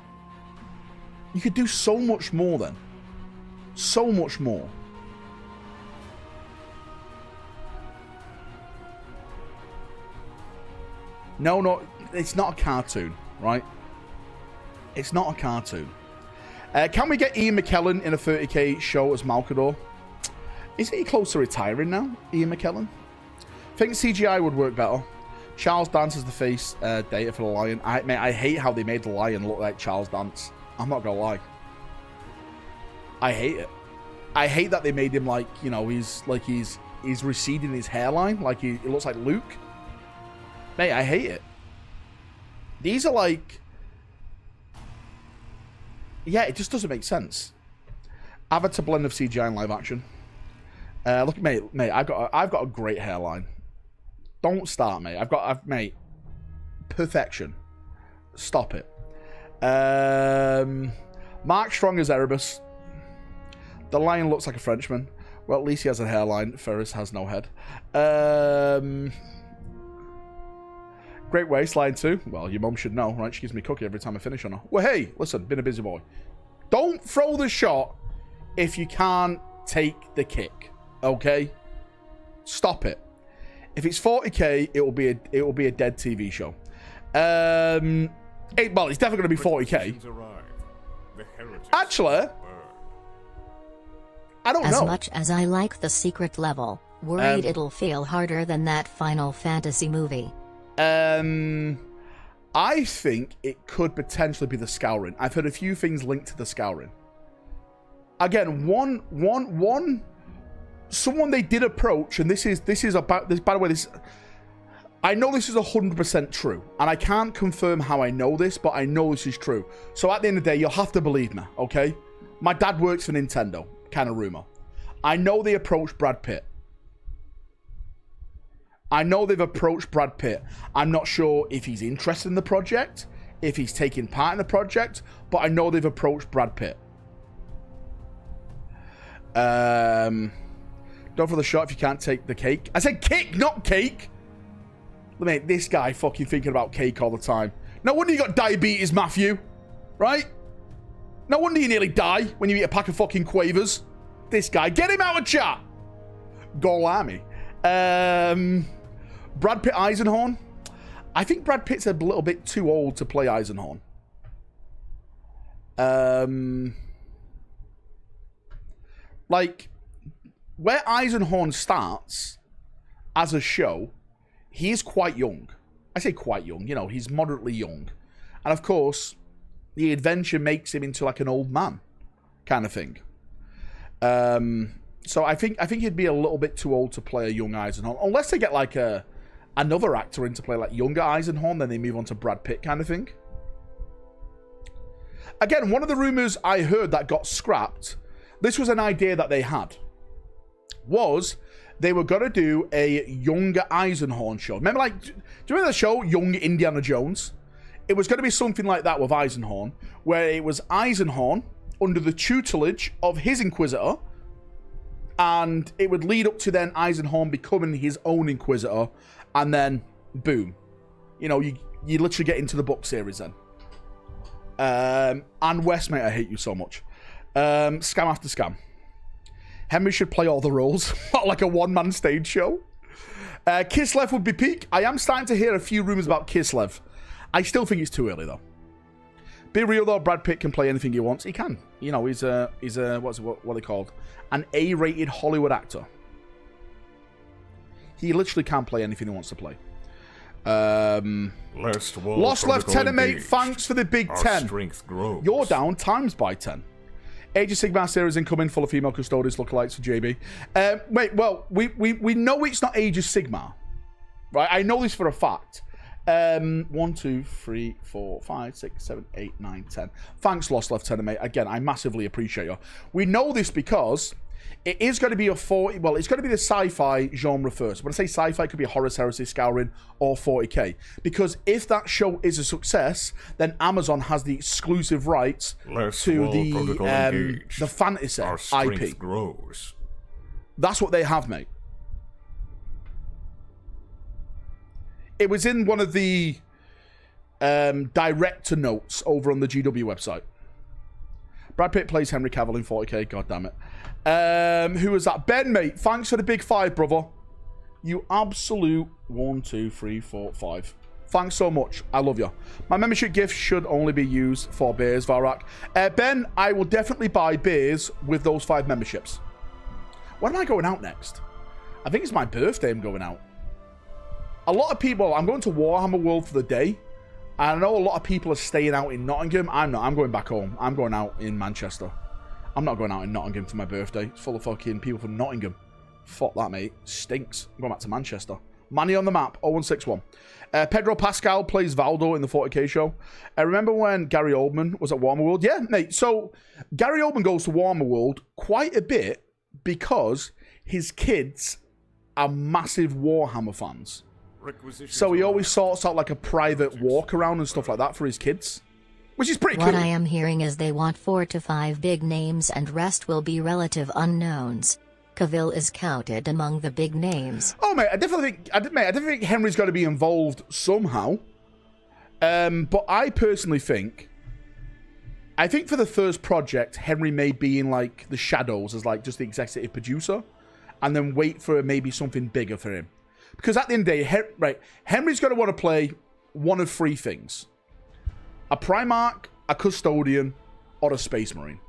You could do so much more then. So much more. No, it's not a cartoon, right? It's not a cartoon. Can we get Ian McKellen in a 30k show as Malkador? Isn't he close to retiring now, Ian McKellen? Think CGI would work better. Charles Dance is the face data for the Lion. I hate how they made the Lion look like Charles Dance. I'm not gonna lie. I hate it. I hate that they made him like, you know, he's receding his hairline, like he looks like Luke. Mate, I hate it. These are like, yeah, it just doesn't make sense. Avatar blend of CGI and live action. Look, mate, I've got a great hairline. Don't start, mate. Mate, perfection. Stop it. Mark Strong as Erebus. The Lion looks like a Frenchman. Well, at least he has a hairline. Ferris has no head. Great waistline too. Well, your mum should know, right? She gives me a cookie every time I finish on her. Well, hey, listen, been a busy boy. Don't throw the shot if you can't take the kick. Okay, stop it. If it's 40k, it will be a dead TV show. Well, it's definitely going to be 40k. Actually, I don't know. As much as I like the secret level, worried it'll fail harder than that Final Fantasy movie. I think it could potentially be the Scouring. I've heard a few things linked to the Scouring. Again, someone they did approach, and this is about this. By the way, I know this is 100% true, and I can't confirm how I know this, but I know this is true. So at the end of the day, you'll have to believe me, okay? My dad works for Nintendo, kind of rumor. I know they approached Brad Pitt. I know they've approached Brad Pitt. I'm not sure if he's interested in the project, if he's taking part in the project, but I know they've approached Brad Pitt. Don't throw the shot if you can't take the cake. I said kick, not cake. Mate, this guy fucking thinking about cake all the time. No wonder you got diabetes, Matthew. Right? No wonder you nearly die when you eat a pack of fucking quavers. This guy. Get him out of chat. Golami. Brad Pitt Eisenhorn. I think Brad Pitt's a little bit too old to play Eisenhorn. Like, where Eisenhorn starts as a show, he is quite young. I say quite young, you know, he's moderately young. And of course, the adventure makes him into like an old man kind of thing. So I think he'd be a little bit too old to play a young Eisenhorn. Unless they get like another actor in to play like younger Eisenhorn, then they move on to Brad Pitt kind of thing. Again, one of the rumors I heard that got scrapped, this was an idea that they had, was they were going to do a younger Eisenhorn show. Remember, like, do you remember the show Young Indiana Jones? It was going to be something like that with Eisenhorn, where it was Eisenhorn under the tutelage of his Inquisitor, and it would lead up to then Eisenhorn becoming his own Inquisitor, and then boom, you know, you literally get into the book series then. And West, mate, I hate you so much. Scam after scam. Henry should play all the roles, not like a one-man stage show. Kislev would be peak. I am starting to hear a few rumors about Kislev. I still think it's too early though. Be real though, Brad Pitt can play anything he wants. He can. You know, he's a what are they called? An A-rated Hollywood actor. He literally can play anything he wants to play. Lost Lieutenant Mate, thanks for the big 10. Strength grows. You're down times by 10. Age of Sigmar series incoming, full of female custodians lookalikes for JB. Wait, well, we know it's not Age of Sigmar, right? I know this for a fact. 1, 2, 3, 4, 5, 6, 7, 8, 9, 10. Thanks, Lost Lieutenant Mate. Again, I massively appreciate you. We know this because it is going to be a 40... Well, it's going to be the sci-fi genre first. When I say sci-fi, it could be a Horus Heresy, Scouring, or 40k. Because if that show is a success, then Amazon has the exclusive rights to the fantasy IP. Grows. That's what they have, mate. It was in one of the director notes over on the GW website. Brad Pitt plays Henry Cavill in 40k. God damn it. Who was that? Ben, mate. Thanks for the big 5, brother. You absolute 1, 2, 3, 4, 5. Thanks so much. I love you. My membership gift should only be used for beers, Valrak. Ben, I will definitely buy beers with those 5 memberships. When am I going out next? I think it's my birthday I'm going out. A lot of people... I'm going to Warhammer World for the day. I know a lot of people are staying out in Nottingham. I'm not. I'm going back home. I'm going out in Manchester. I'm not going out in Nottingham for my birthday. It's full of fucking people from Nottingham. Fuck that, mate. Stinks. I'm going back to Manchester. Manny on the map. 0161. Pedro Pascal plays Valdo in the 40k show. Remember when Gary Oldman was at Warhammer World? Yeah, mate. So, Gary Oldman goes to Warhammer World quite a bit because his kids are massive Warhammer fans. So he always sorts out like a private walk around and stuff like that for his kids, which is pretty cool. What I am hearing is they want 4 to 5 big names and rest will be relative unknowns. Cavill is counted among the big names. Oh mate, I definitely think Henry's got to be involved somehow. But I personally think for the first project, Henry may be in like the shadows as like just the executive producer, and then wait for maybe something bigger for him. Because at the end of the day, Henry's going to want to play one of 3 things. A Primarch, a Custodian, or a Space Marine.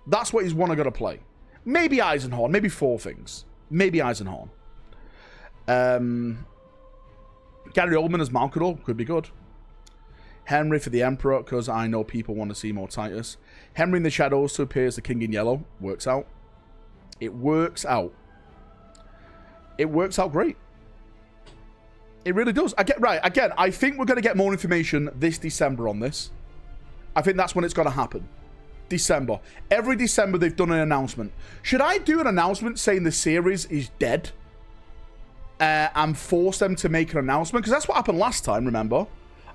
That's what he's going to play. Maybe Eisenhorn, maybe 4 things. Maybe Eisenhorn. Gary Oldman as Malkador could be good. Henry for the Emperor, because I know people want to see more Titus. Henry in the Shadows to appear as the King in Yellow. Works out. It works out. It works out great. It really does. Again, I think we're going to get more information this December on this. I think that's when it's going to happen. December. Every December they've done an announcement. Should I do an announcement saying the series is dead? And force them to make an announcement? Because that's what happened last time, remember?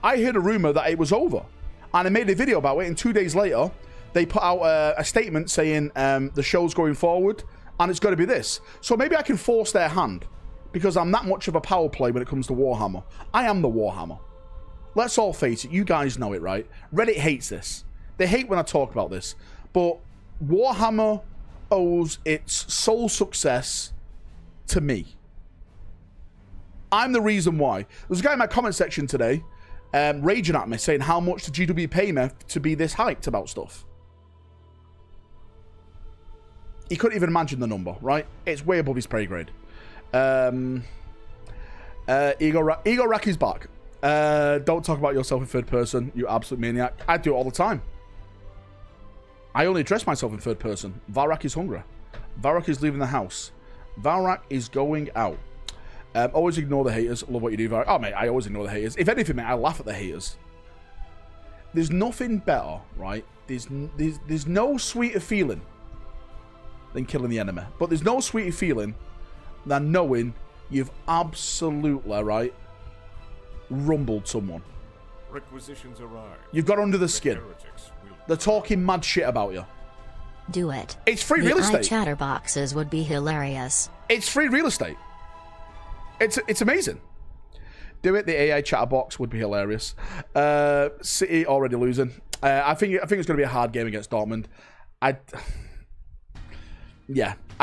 I heard a rumor that it was over. And I made a video about it, and 2 days later, they put out a statement saying the show's going forward, and it's going to be this. So maybe I can force their hand. Because I'm that much of a power play when it comes to Warhammer. I am the Warhammer. Let's all face it. You guys know it, right? Reddit hates this. They hate when I talk about this. But Warhammer owes its sole success to me. I'm the reason why. There's a guy in my comment section today raging at me saying how much did GW pay me to be this hyped about stuff. He couldn't even imagine the number, right? It's way above his pay grade. Ego Rack is back. Don't talk about yourself in third person, you absolute maniac. I do it all the time. I only address myself in third person. Valrak is hungry. Valrak is leaving the house. Valrak is going out. Always ignore the haters. Love what you do, Valrak. Oh, mate, I always ignore the haters. If anything, mate, I laugh at the haters. There's nothing better, right? There's no sweeter feeling than killing the enemy. But there's no sweeter feeling than knowing you've absolutely, right, rumbled someone. Requisitions arrive. You've got under the skin. Heretics will They're talking mad shit about you. Do it. It's free The real estate. chatterboxes would be hilarious. It's free real estate. It's amazing. Do it. The AI chatterbox would be hilarious. City already losing. I think it's going to be a hard game against Dortmund. I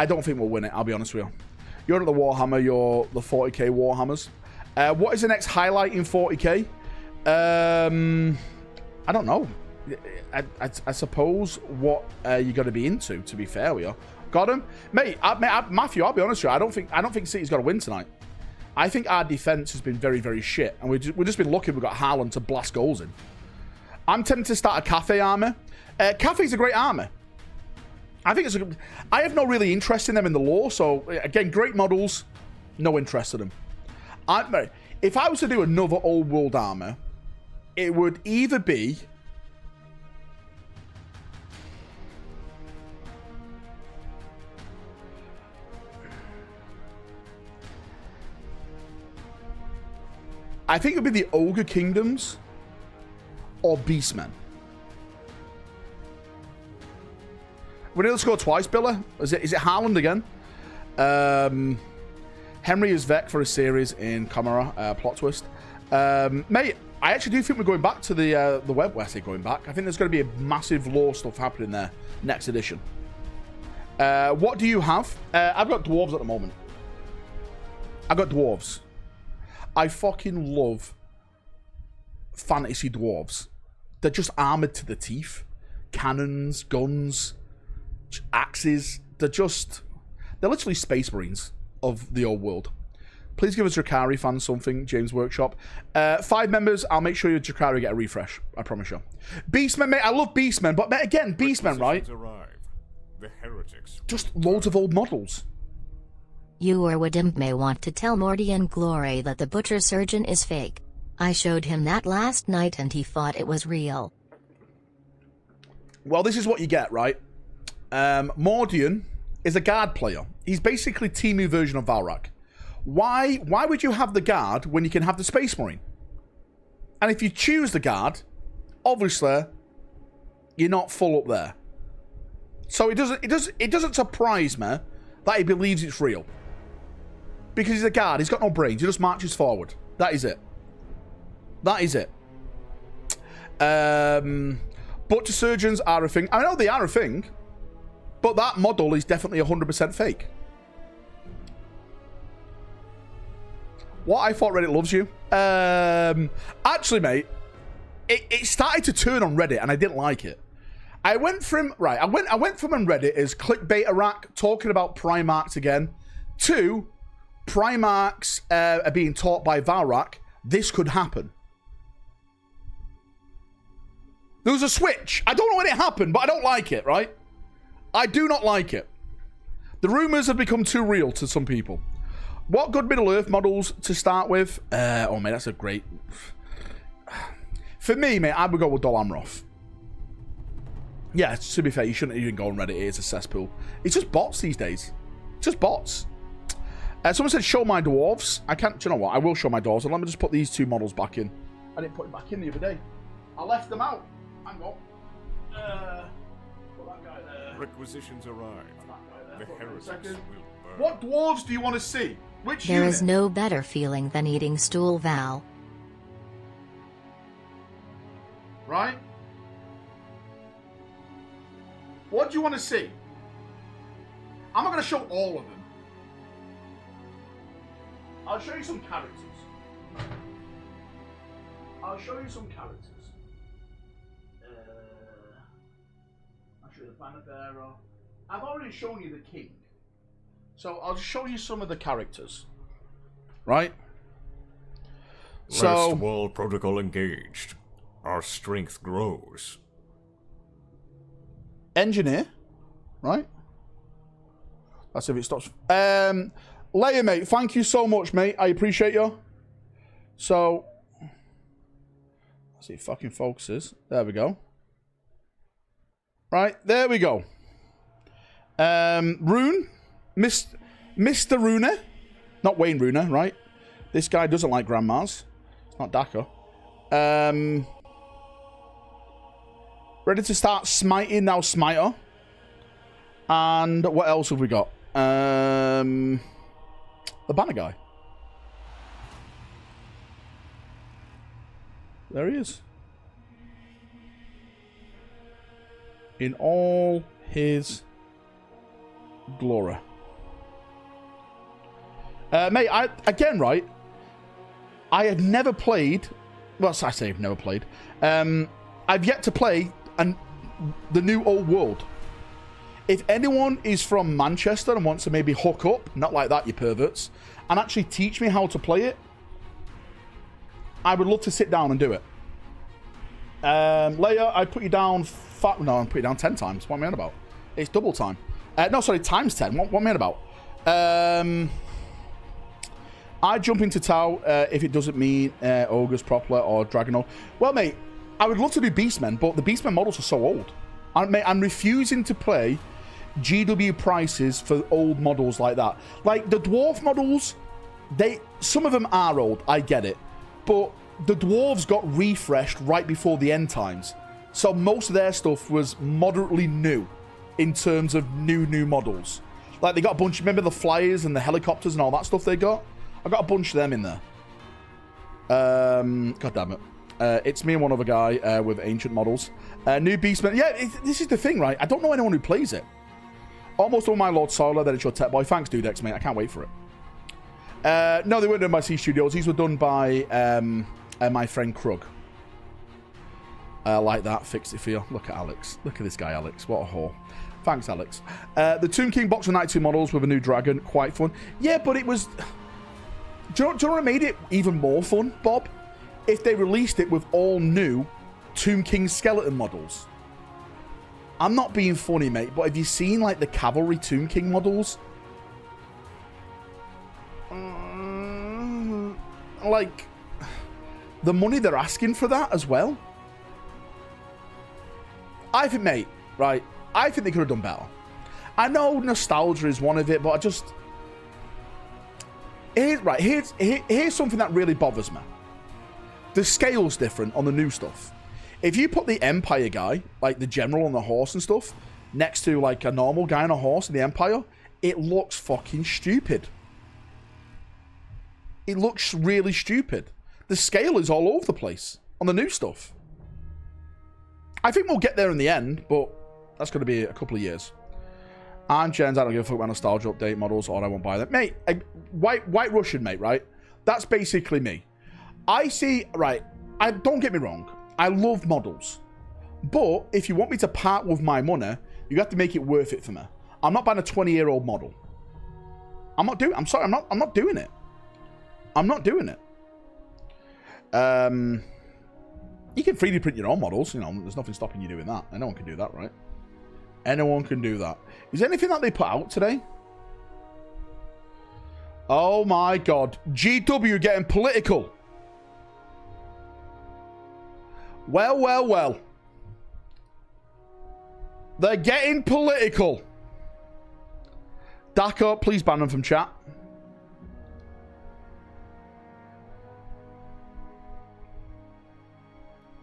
don't think we'll win it. I'll be honest with you. You're at the Warhammer. You're the 40k Warhammers. What is the next highlight in 40k? I don't know. I suppose what you're going to be into. To be fair with you, got him, mate. Matthew, I'll be honest with you. I don't think City's got to win tonight. I think our defense has been very, very shit, and we've just been lucky we've got Haaland to blast goals in. I'm tempted to start a CATHAY army. CATHAY's a great army. I think I have no really interest in them in the lore, so again, great models, no interest in them. If I was to do another old world army, it would either be I think it would be the Ogre Kingdoms or Beastmen. We need to score twice, Billa. Is it Haaland again? Henry is Vec for a series in Camera, plot twist. Mate, I actually do think we're going back to the web. Well, I say going back. I think there's going to be a massive lore stuff happening there next edition. What do you have? I've got dwarves at the moment. I've got dwarves. I fucking love fantasy dwarves. They're just armored to the teeth. Cannons, guns, axes. They're literally space marines of the old world. Please give us Drakari fans something, James Workshop. 5 members, I'll make sure your Drakari get a refresh. I promise you. Beastmen, mate, I love Beastmen, but mate, again, Beastmen, right? Arrive. The heretics. Just loads of old models. You or Wadim may want to tell Morty and Glory that the butcher surgeon is fake. I showed him that last night and he thought it was real. Well, this is what you get, right? Mordian is a guard player. He's basically Timu version of Valrak. Why would you have the guard when you can have the Space Marine? And if you choose the guard, obviously you're not full up there. So it doesn't surprise me that he believes it's real. Because he's a guard, he's got no brains, he just marches forward. That is it. That is it. Butcher surgeons are a thing. I know they are a thing, but that model is definitely 100% fake. What? I thought Reddit loves you. Actually, mate, it started to turn on Reddit, and I didn't like it. I went from on Reddit as clickbaiterack talking about Primarchs again to Primarchs are being taught by Valrak. This could happen. There was a switch. I don't know when it happened, but I don't like it, right? I do not like it. The rumors have become too real to some people. What good Middle-earth models to start with? Oh, mate, that's a great... For me, mate, I would go with Dol Amroth. Yeah, to be fair, you shouldn't even go on Reddit. It's a cesspool. It's just bots these days. Just bots. Someone said, show my dwarves. I can't... Do you know what? I will show my dwarves. And let me just put these 2 models back in. I didn't put it back in the other day. I left them out. Hang on. Put that guy there. Requisitions arrive. The heretics will burn. What dwarves do you want to see? Which There unit? is no better feeling than eating stool, Val. Right? What do you want to see? I'm not going to show all of them. I'll show you some characters. I'll show you some characters. I'll show you the Banner Bearer. I've already shown you the King. So I'll show you some of the characters. Right? Last wall protocol engaged. Our strength grows. Engineer. Right? That's if it stops. Leia, mate, thank you so much, mate. I appreciate you. So, let's see if fucking focuses. There we go. Right, there we go. Rune. Mr. Rune. Not Wayne Rune, right? This guy doesn't like grandmas. It's not Daka. Ready to start smiting now, smiter. And what else have we got? The banner guy. There he is. In all his glory. Mate, right? I have never played... Well, I say I've never played. I've yet to play the new old world. If anyone is from Manchester and wants to maybe hook up, not like that, you perverts, and actually teach me how to play it, I would love to sit down and do it. Leia, I put you down... No, I put you down 10 times. What am I on about? It's double time. No, sorry, times 10. What am I on about? I jump into Tau if it doesn't mean Ogres, Proper, or Dragonol. Well, mate, I would love to do Beastmen, but the Beastmen models are so old. I'm refusing to play GW prices for old models like that. Like, the Dwarf models, some of them are old, I get it. But the Dwarves got refreshed right before the end times. So most of their stuff was moderately new in terms of new models. Like, they got a bunch, remember the flyers and the helicopters and all that stuff they got? I got a bunch of them in there. God damn it. It's me and one other guy with ancient models. New Beastman. Yeah, this is the thing, right? I don't know anyone who plays it. Almost all my Lord Solar, that it's your tech boy. Thanks, Dudex, mate. I can't wait for it. No, they weren't done by C Studios. These were done by my friend Krug. Like that. Fixed it for you. Look at Alex. Look at this guy, Alex. What a whore. Thanks, Alex. The Tomb King box with Night 2 models with a new dragon. Quite fun. Yeah, but it was... Do you know what made it even more fun, Bob? If they released it with all new Tomb King skeleton models. I'm not being funny, mate, but have you seen, like, the Cavalry Tomb King models? Like, the money they're asking for that as well. I think, mate, right, I think they could have done better. I know nostalgia is one of it, but I just... Here's something that really bothers me. The scale's different on the new stuff. If you put the Empire guy, like the general on the horse and stuff, next to like a normal guy on a horse in the Empire, it looks fucking stupid. It looks really stupid. The scale is all over the place on the new stuff. I think we'll get there in the end, but that's going to be a couple of years. And Jens, I don't give a fuck about nostalgia update models, or I won't buy them. Mate, White Russian, mate, right? That's basically me. I see, right, don't get me wrong. I love models. But if you want me to part with my money, you have to make it worth it for me. I'm not buying a 20-year-old model. I'm not doing it. I'm not doing it. I'm not doing it. You can 3D print your own models, you know, there's nothing stopping you doing that. Anyone can do that, right? Anyone can do that. Is there anything that they put out today? Oh my god. GW getting political. Well. They're getting political. Dako, please ban them from chat.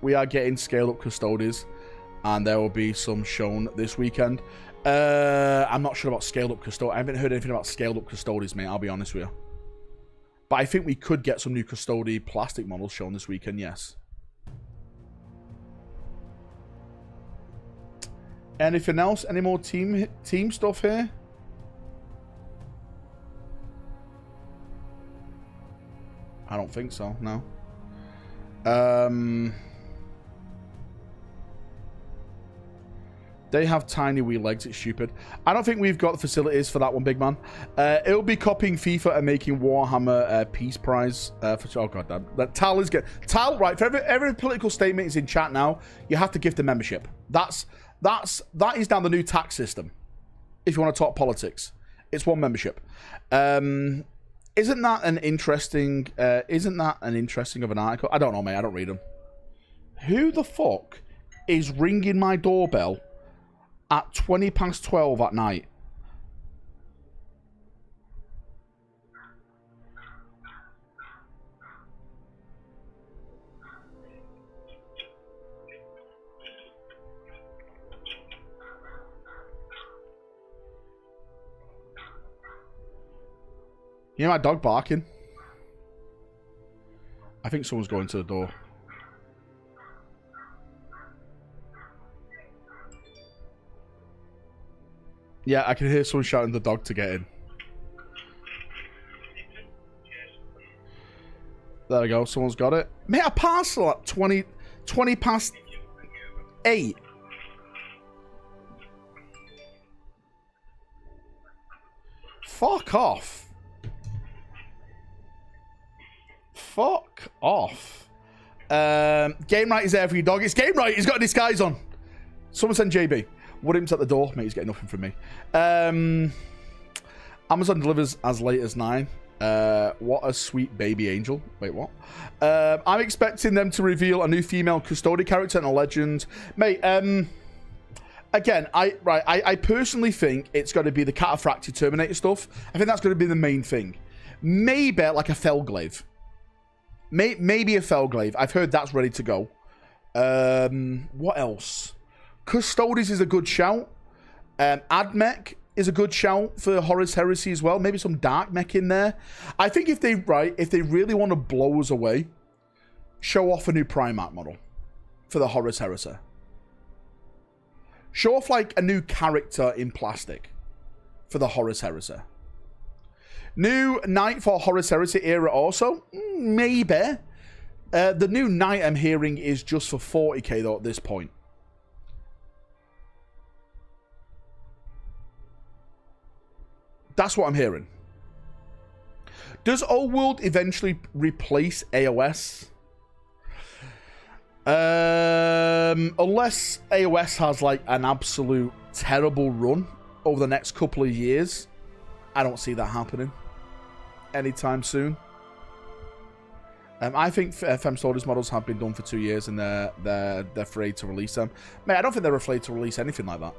We are getting scale-up custodies, and there will be some shown this weekend. I'm not sure about scale-up custodies. I haven't heard anything about scale-up custodies, mate, I'll be honest with you. But I think we could get some new custody plastic models shown this weekend, yes. Anything else? Any more team stuff here? I don't think so, no. They have tiny wee legs, it's stupid. I don't think we've got the facilities for that one, big man. It'll be copying FIFA and making Warhammer Peace Prize. Oh, god damn. That Tal is good. Tal, right, for every political statement is in chat now, you have to give the membership. That is now the new tax system. If you want to talk politics. It's one membership. Isn't that an interesting of an article? I don't know, mate. I don't read them. Who the fuck is ringing my doorbell at 12:20 at night? You hear my dog barking? I think someone's going to the door. Yeah, I can hear someone shouting the dog to get in. There we go. Someone's got it. Mate, a parcel at 20 past 8. Fuck off. Fuck off. Game Right is there for you, dog. It's Game Right. He's got a disguise on. Someone send JB. Woodham's at the door. Mate, he's getting nothing from me. Amazon delivers as late as 9. What a sweet baby angel. Wait, what? I'm expecting them to reveal a new female custodian character and a legend. Mate, again, I personally think it's going to be the Cataphracti Terminator stuff. I think that's going to be the main thing. Maybe like a Felglaive. Maybe a Felglaive. I've heard that's ready to go. What else? Custodes is a good shout. Admech is a good shout for Horus Heresy as well. Maybe some Dark Mech in there. I think if they really want to blow us away, show off a new Primarch model for the Horus Heresy. Show off like a new character in plastic for the Horus Heresy. New Knight for Horus Heresy era also? Maybe. The new Knight I'm hearing is just for 40k though at this point. That's what I'm hearing. Does Old World eventually replace AOS? Unless AOS has like an absolute terrible run over the next couple of years, I don't see that happening anytime soon. I think FM Soldiers models have been done for 2 years and they're afraid to release them. Mate, I don't think they're afraid to release anything like that.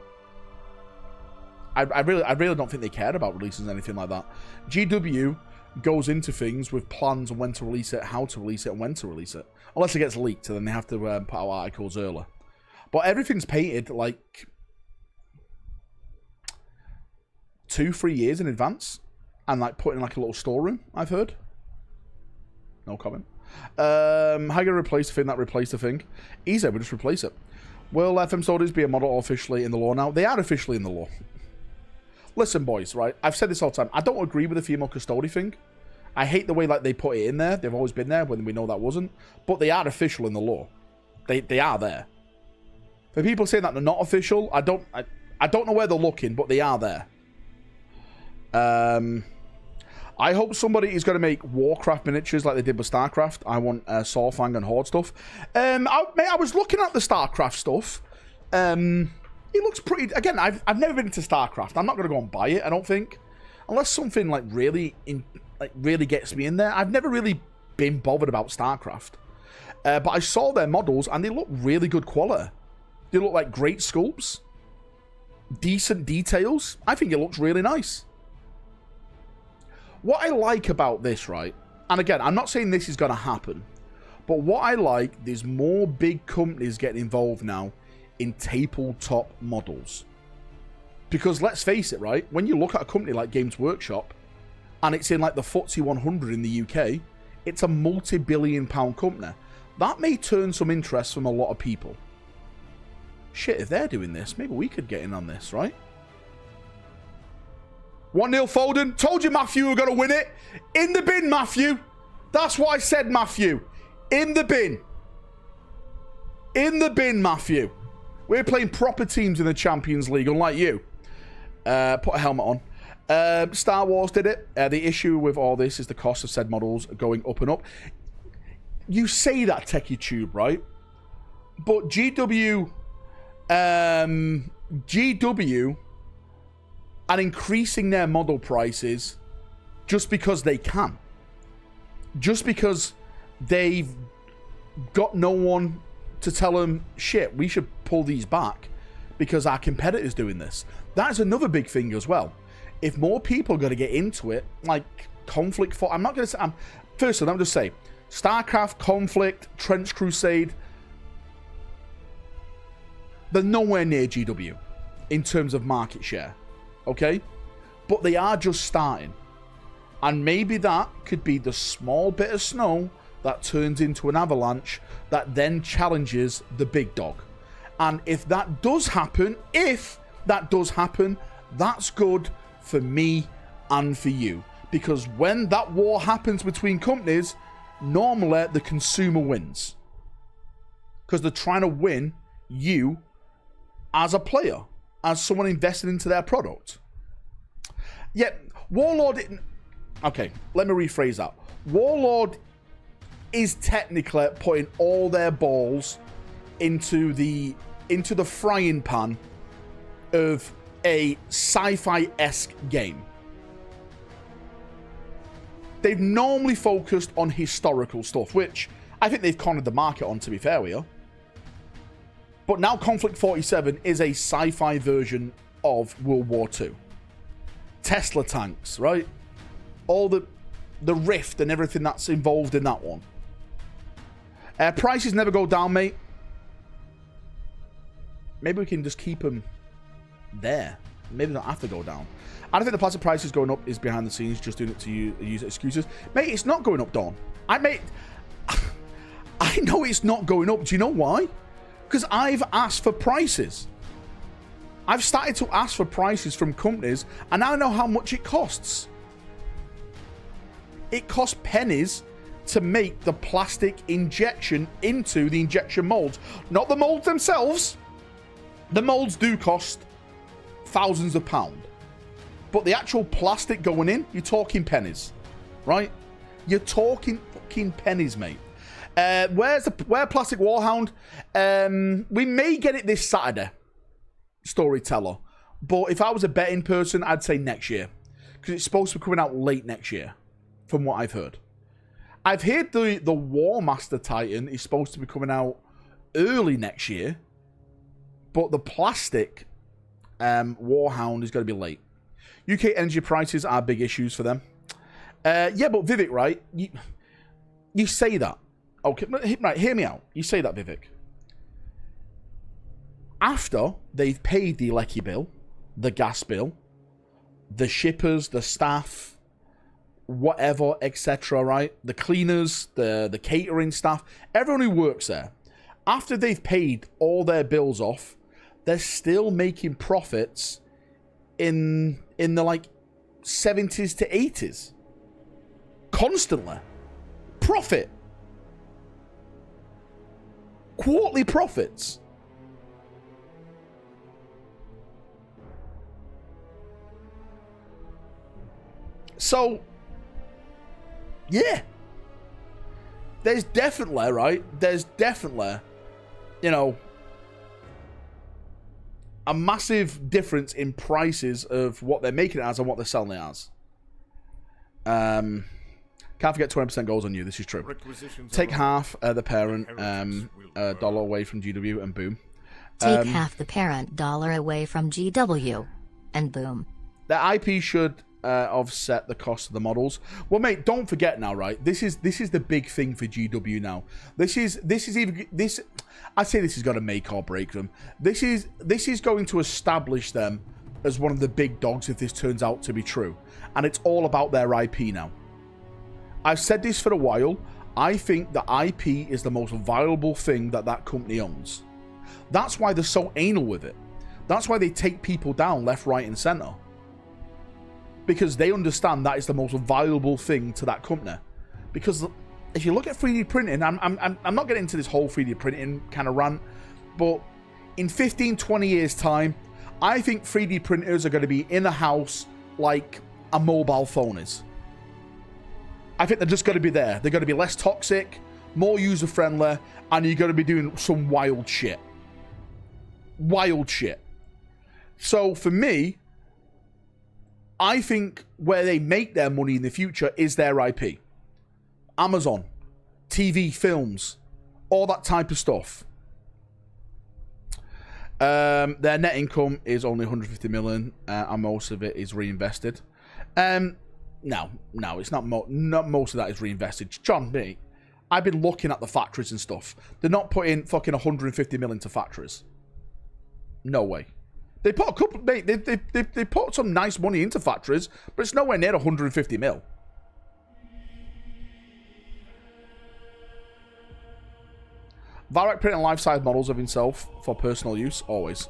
I really don't think they cared about releasing anything like that. GW goes into things with plans on when to release it, how to release it, and when to release it. Unless it gets leaked, and then they have to put out articles early. But everything's painted like 2-3 years in advance, and like put in like a little storeroom. I've heard. No comment. How are you gonna replace the thing that replaced the thing? Easy, we'll just replace it. Will FM Soldiers be a model officially in the law now? They are officially in the law. Listen, boys, right? I've said this all the time. I don't agree with the female custody thing. I hate the way like they put it in there. They've always been there when we know that wasn't. But they are official in the law. They are there. For people saying that they're not official, I don't know where they're looking, but they are there. I hope somebody is going to make Warcraft miniatures like they did with StarCraft. I want Saurfang and Horde stuff. Mate, I was looking at the StarCraft stuff. It looks pretty... Again, I've never been into StarCraft. I'm not going to go and buy it, I don't think. Unless something like really gets me in there. I've never really been bothered about StarCraft. But I saw their models and they look really good quality. They look like great sculpts. Decent details. I think it looks really nice. What I like about this, right? And again, I'm not saying this is going to happen. But what I like, there's more big companies getting involved now in tabletop models. Because let's face it, right? When you look at a company like Games Workshop, and it's in like the FTSE 100 in the UK, it's a multi-billion-pound company. That may turn some interest from a lot of people. Shit, if they're doing this, maybe we could get in on this, right? 1-0 Foden. Told you Matthew were going to win it. In the bin, Matthew. That's what I said, Matthew. In the bin. In the bin, Matthew. We're playing proper teams in the Champions League, unlike you. Put a helmet on. Star Wars did it. The issue with all this is the cost of said models going up and up. You say that, TechieTube, right? But GW are increasing their model prices just because they can. Just because they've got no one to tell them, shit, we should pull these back because our competitor's doing this. That's another big thing as well. If more people are going to get into it, like Conflict for, I'm not going to say, first of all, I'm just say, StarCraft, Conflict, Trench Crusade, they're nowhere near GW in terms of market share, okay? But they are just starting. And maybe that could be the small bit of snow that turns into an avalanche that then challenges the big dog. And if that does happen, that's good for me and for you. Because when that war happens between companies, normally the consumer wins. Because they're trying to win you as a player, as someone invested into their product. Yet, Warlord... Okay, let me rephrase that. Warlord is technically putting all their balls into the frying pan of a sci-fi-esque game. They've normally focused on historical stuff, which I think they've cornered the market on, to be fair with you. But now Conflict 47 is a sci-fi version of World War II. Tesla tanks, right? All the rift and everything that's involved in that one. Prices never go down, mate. Maybe we can just keep them there. Maybe they don't have to go down. I don't think the plastic price is going up is behind the scenes, just doing it to use excuses. Mate, it's not going up, Dawn. I know it's not going up. Do you know why? Because I've asked for prices. I've started to ask for prices from companies, and I know how much it costs. It costs pennies to make the plastic injection into the injection molds. Not the molds themselves. The molds do cost thousands of pounds. But the actual plastic going in, you're talking pennies. Right? You're talking fucking pennies, mate. Where Plastic Warhound? We may get it this Saturday. Storyteller. But if I was a betting person, I'd say next year. Because it's supposed to be coming out late next year. From what I've heard. I've heard the War Master Titan is supposed to be coming out early next year. But the plastic Warhound is going to be late. UK energy prices are big issues for them. Yeah, but Vivek, right? You say that. Okay, right, hear me out. You say that, Vivek. After they've paid the Lecky bill, the gas bill, the shippers, the staff, whatever, etc., right? The cleaners, the catering staff, everyone who works there. After they've paid all their bills off, they're still making profits in the like 70s to 80s. Constantly. Profit. Quarterly profits. So, yeah. There's definitely, right? There's definitely, you know, a massive difference in prices of what they're making it as and what they're selling it as. Can't forget 20% goes on you. This is true. Take half the parent dollar away from GW and boom. Take half the parent dollar away from GW and boom. The IP should offset the cost of the models. Well, mate, don't forget now, right? This is the big thing for GW now. This is even this. I say this is going to make or break them. This is going to establish them as one of the big dogs if this turns out to be true, and it's all about their IP now. I've said this for a while. I think the IP is the most valuable thing that company owns. That's why they're so anal with it. That's why they take people down left, right, and center. Because they understand that is the most valuable thing to that company. Because if you look at 3D printing, I'm not getting into this whole 3D printing kind of rant, but in 15, 20 years' time, I think 3D printers are going to be in a house like a mobile phone is. I think they're just going to be there. They're going to be less toxic, more user-friendly, and you're going to be doing some wild shit. Wild shit. So, for me, I think where they make their money in the future is their IP. Amazon, TV, films, all that type of stuff. Their net income is only 150 million, and most of it is reinvested. No, it's not. Not most of that is reinvested. John, mate, I've been looking at the factories and stuff. They're not putting fucking 150 million to factories. No way. They put a couple, mate. They put some nice money into factories, but it's nowhere near 150 mil. Valrak printing life-size models of himself for personal use, always.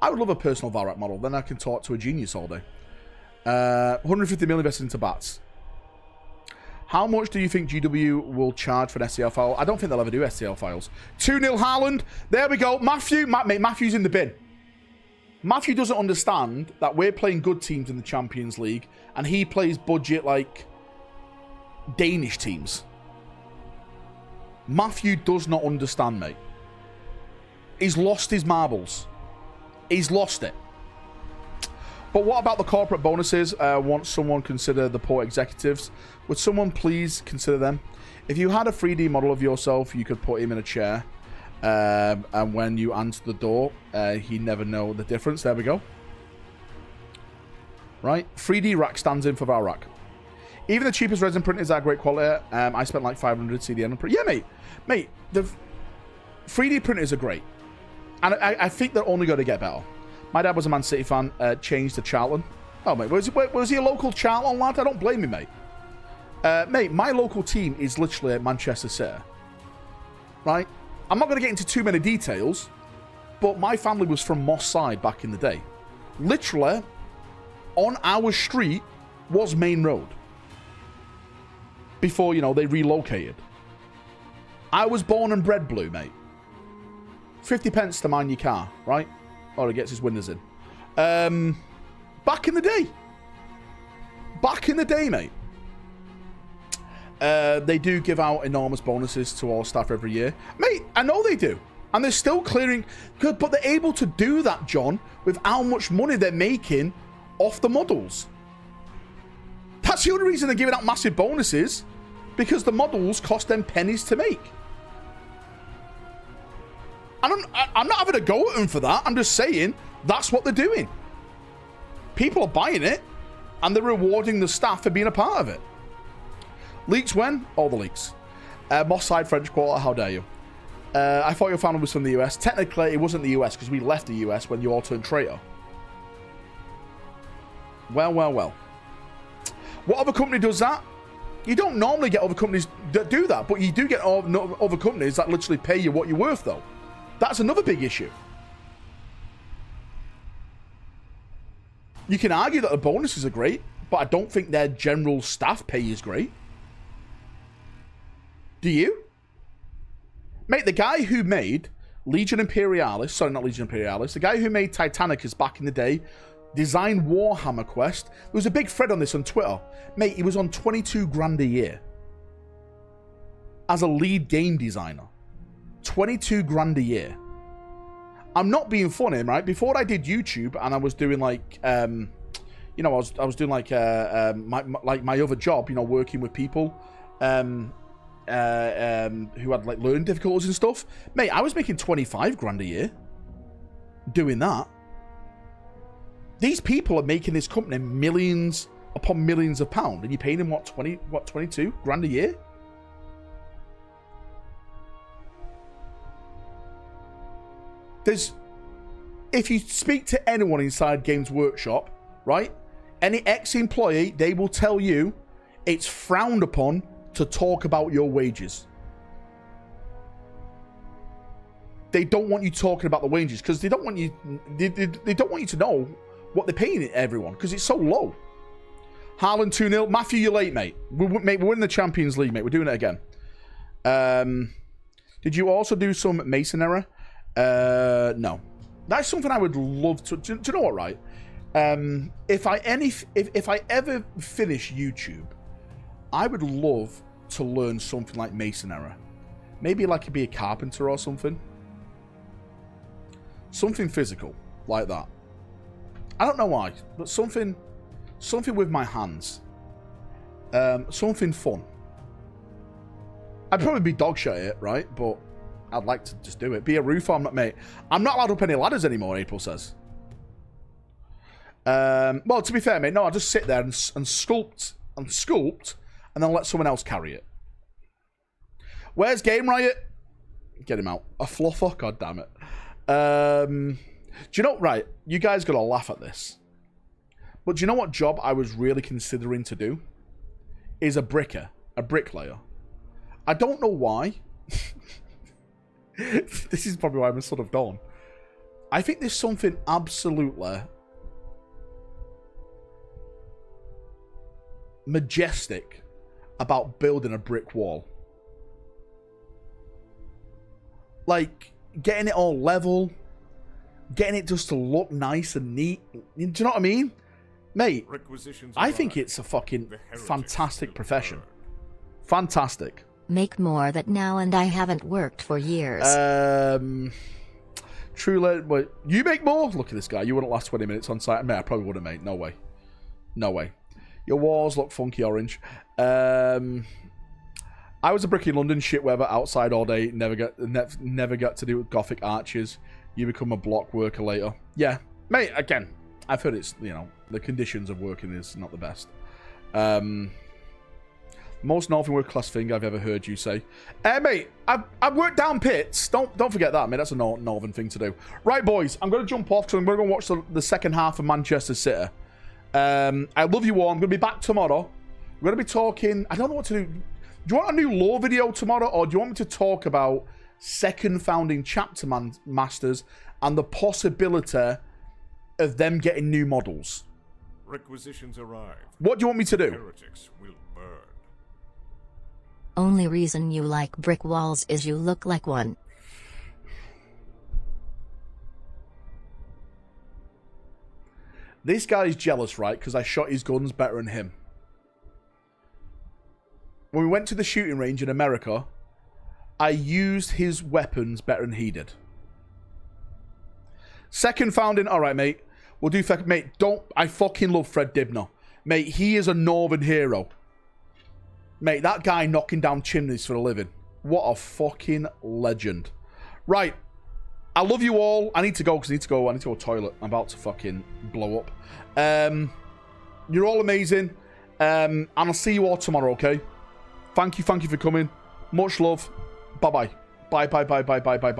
I would love a personal Valrak model, then I can talk to a genius all day. 150 million invested into bats. How much do you think GW will charge for an STL file? I don't think they'll ever do STL files. 2-0 Haaland. There we go. Matthew, mate, Matthew's in the bin. Matthew doesn't understand that we're playing good teams in the Champions League, and he plays budget like Danish teams. Matthew does not understand, mate. He's lost his marbles. He's lost it. But what about the corporate bonuses? Once someone consider the poor executives, would someone please consider them? If you had a 3D model of yourself, you could put him in a chair. And when you answer the door, he never know the difference. There we go. Right. 3D rack stands in for Valrak. Even the cheapest resin printers are great quality. I spent like 500 CDN on print. Yeah, mate. Mate, the 3D printers are great. And I think they're only going to get better. My dad was a Man City fan, changed to Charlton. Oh, mate, was he a local Charlton lad? I don't blame him, mate. Mate, my local team is literally at Manchester City. Right? I'm not going to get into too many details, but my family was from Moss Side back in the day. Literally, on our street was Main Road. Before, you know, they relocated. I was born and bred blue, mate. 50 pence to mind your car, right? Or he gets his windows in. Back in the day. Back in the day, mate. They do give out enormous bonuses to all staff every year. Mate, I know they do. And they're still clearing... Good, but they're able to do that, John, with how much money they're making off the models. That's the only reason they're giving out massive bonuses. Because the models cost them pennies to make. I'm not having a go at them for that. I'm just saying that's what they're doing. People are buying it, and they're rewarding the staff for being a part of it. Leaks when? All the leaks. Moss Side French Quarter, how dare you? I thought your family was from the US. Technically, it wasn't the US because we left the US when you all turned traitor. Well, well, well. What other company does that? You don't normally get other companies that do that, but you do get other companies that literally pay you what you're worth, though. That's another big issue. You can argue that the bonuses are great, but I don't think their general staff pay is great. Do you? Mate, the guy who made Legion Imperialis, sorry, not Legion Imperialis, the guy who made Titanicus back in the day, designed Warhammer Quest. There was a big thread on this on Twitter. Mate, he was on 22 grand a year. As a lead game designer. 22 grand a year. I'm not being funny, right? Before I did YouTube and I was doing like, you know, I was doing like my other job, you know, working with people who had like learning difficulties and stuff. Mate, I was making 25 grand a year doing that. These people are making this company millions upon millions of pounds, and you're paying them what 22 grand a year? If you speak to anyone inside Games Workshop, right, any ex-employee, they will tell you it's frowned upon to talk about your wages. They don't want you talking about the wages because they don't want you. They don't want you to know what they're paying everyone because it's so low. Haaland 2-0. Matthew, you're late, mate. We're winning the Champions League, mate. We're doing it again. Did you also do some masonry? No. That's something I would love to. Do you know what, right? If I ever finish YouTube, I would love to learn something like masonry. Maybe like be a carpenter or something. Something physical like that. I don't know why, but something with my hands. Something fun. I'd probably be dog shit at it, right? But I'd like to just do it. Be a roofer, mate. I'm not allowed up any ladders anymore, April says. Well, to be fair, mate, no, I'll just sit there and sculpt, and then let someone else carry it. Where's Game Riot? Get him out. A fluffer? God damn it. Do you know, right, you guys gotta laugh at this. But do you know what job I was really considering to do? Is a bricklayer. I don't know why. This is probably why I'm a son of Dawn. I think there's something absolutely majestic about building a brick wall. Like, getting it all level, getting it just to look nice and neat. Do you know what I mean? Mate, I think it's a fucking fantastic profession. Fantastic. Make more that now and I haven't worked for years. Truly, but you make more? Look at this guy. You wouldn't last 20 minutes on site. Mate, I probably wouldn't, mate. No way. No way. Your walls look funky orange. I was a brick in London, shit weather, outside all day, never got to do with Gothic arches. You become a block worker later. Yeah. Mate, again, I've heard it's, you know, the conditions of working is not the best. Most northern work class thing I've ever heard you say. Mate, I've worked down pits. Don't forget that, mate. That's a northern thing to do. Right, boys, I'm going to jump off because I'm going to go watch the second half of Manchester City. I love you all. I'm going to be back tomorrow. We're going to be talking... I don't know what to do. Do you want a new lore video tomorrow, or do you want me to talk about second founding chapter masters and the possibility of them getting new models? Requisitions arrive. What do you want me to do? Heretics will burn. Only reason you like brick walls is you look like one. This guy's jealous, right? Because I shot his guns better than him. When we went to the shooting range in America, I used his weapons better than he did. Second founding, all right, mate. We'll do mate. I fucking love Fred Dibner, mate. He is a northern hero, mate. That guy knocking down chimneys for a living. What a fucking legend. Right, I love you all. I need to go because I need to go to a toilet. I'm about to fucking blow up. You're all amazing, and I'll see you all tomorrow. Okay. Thank you for coming. Much love. Bye bye. Bye.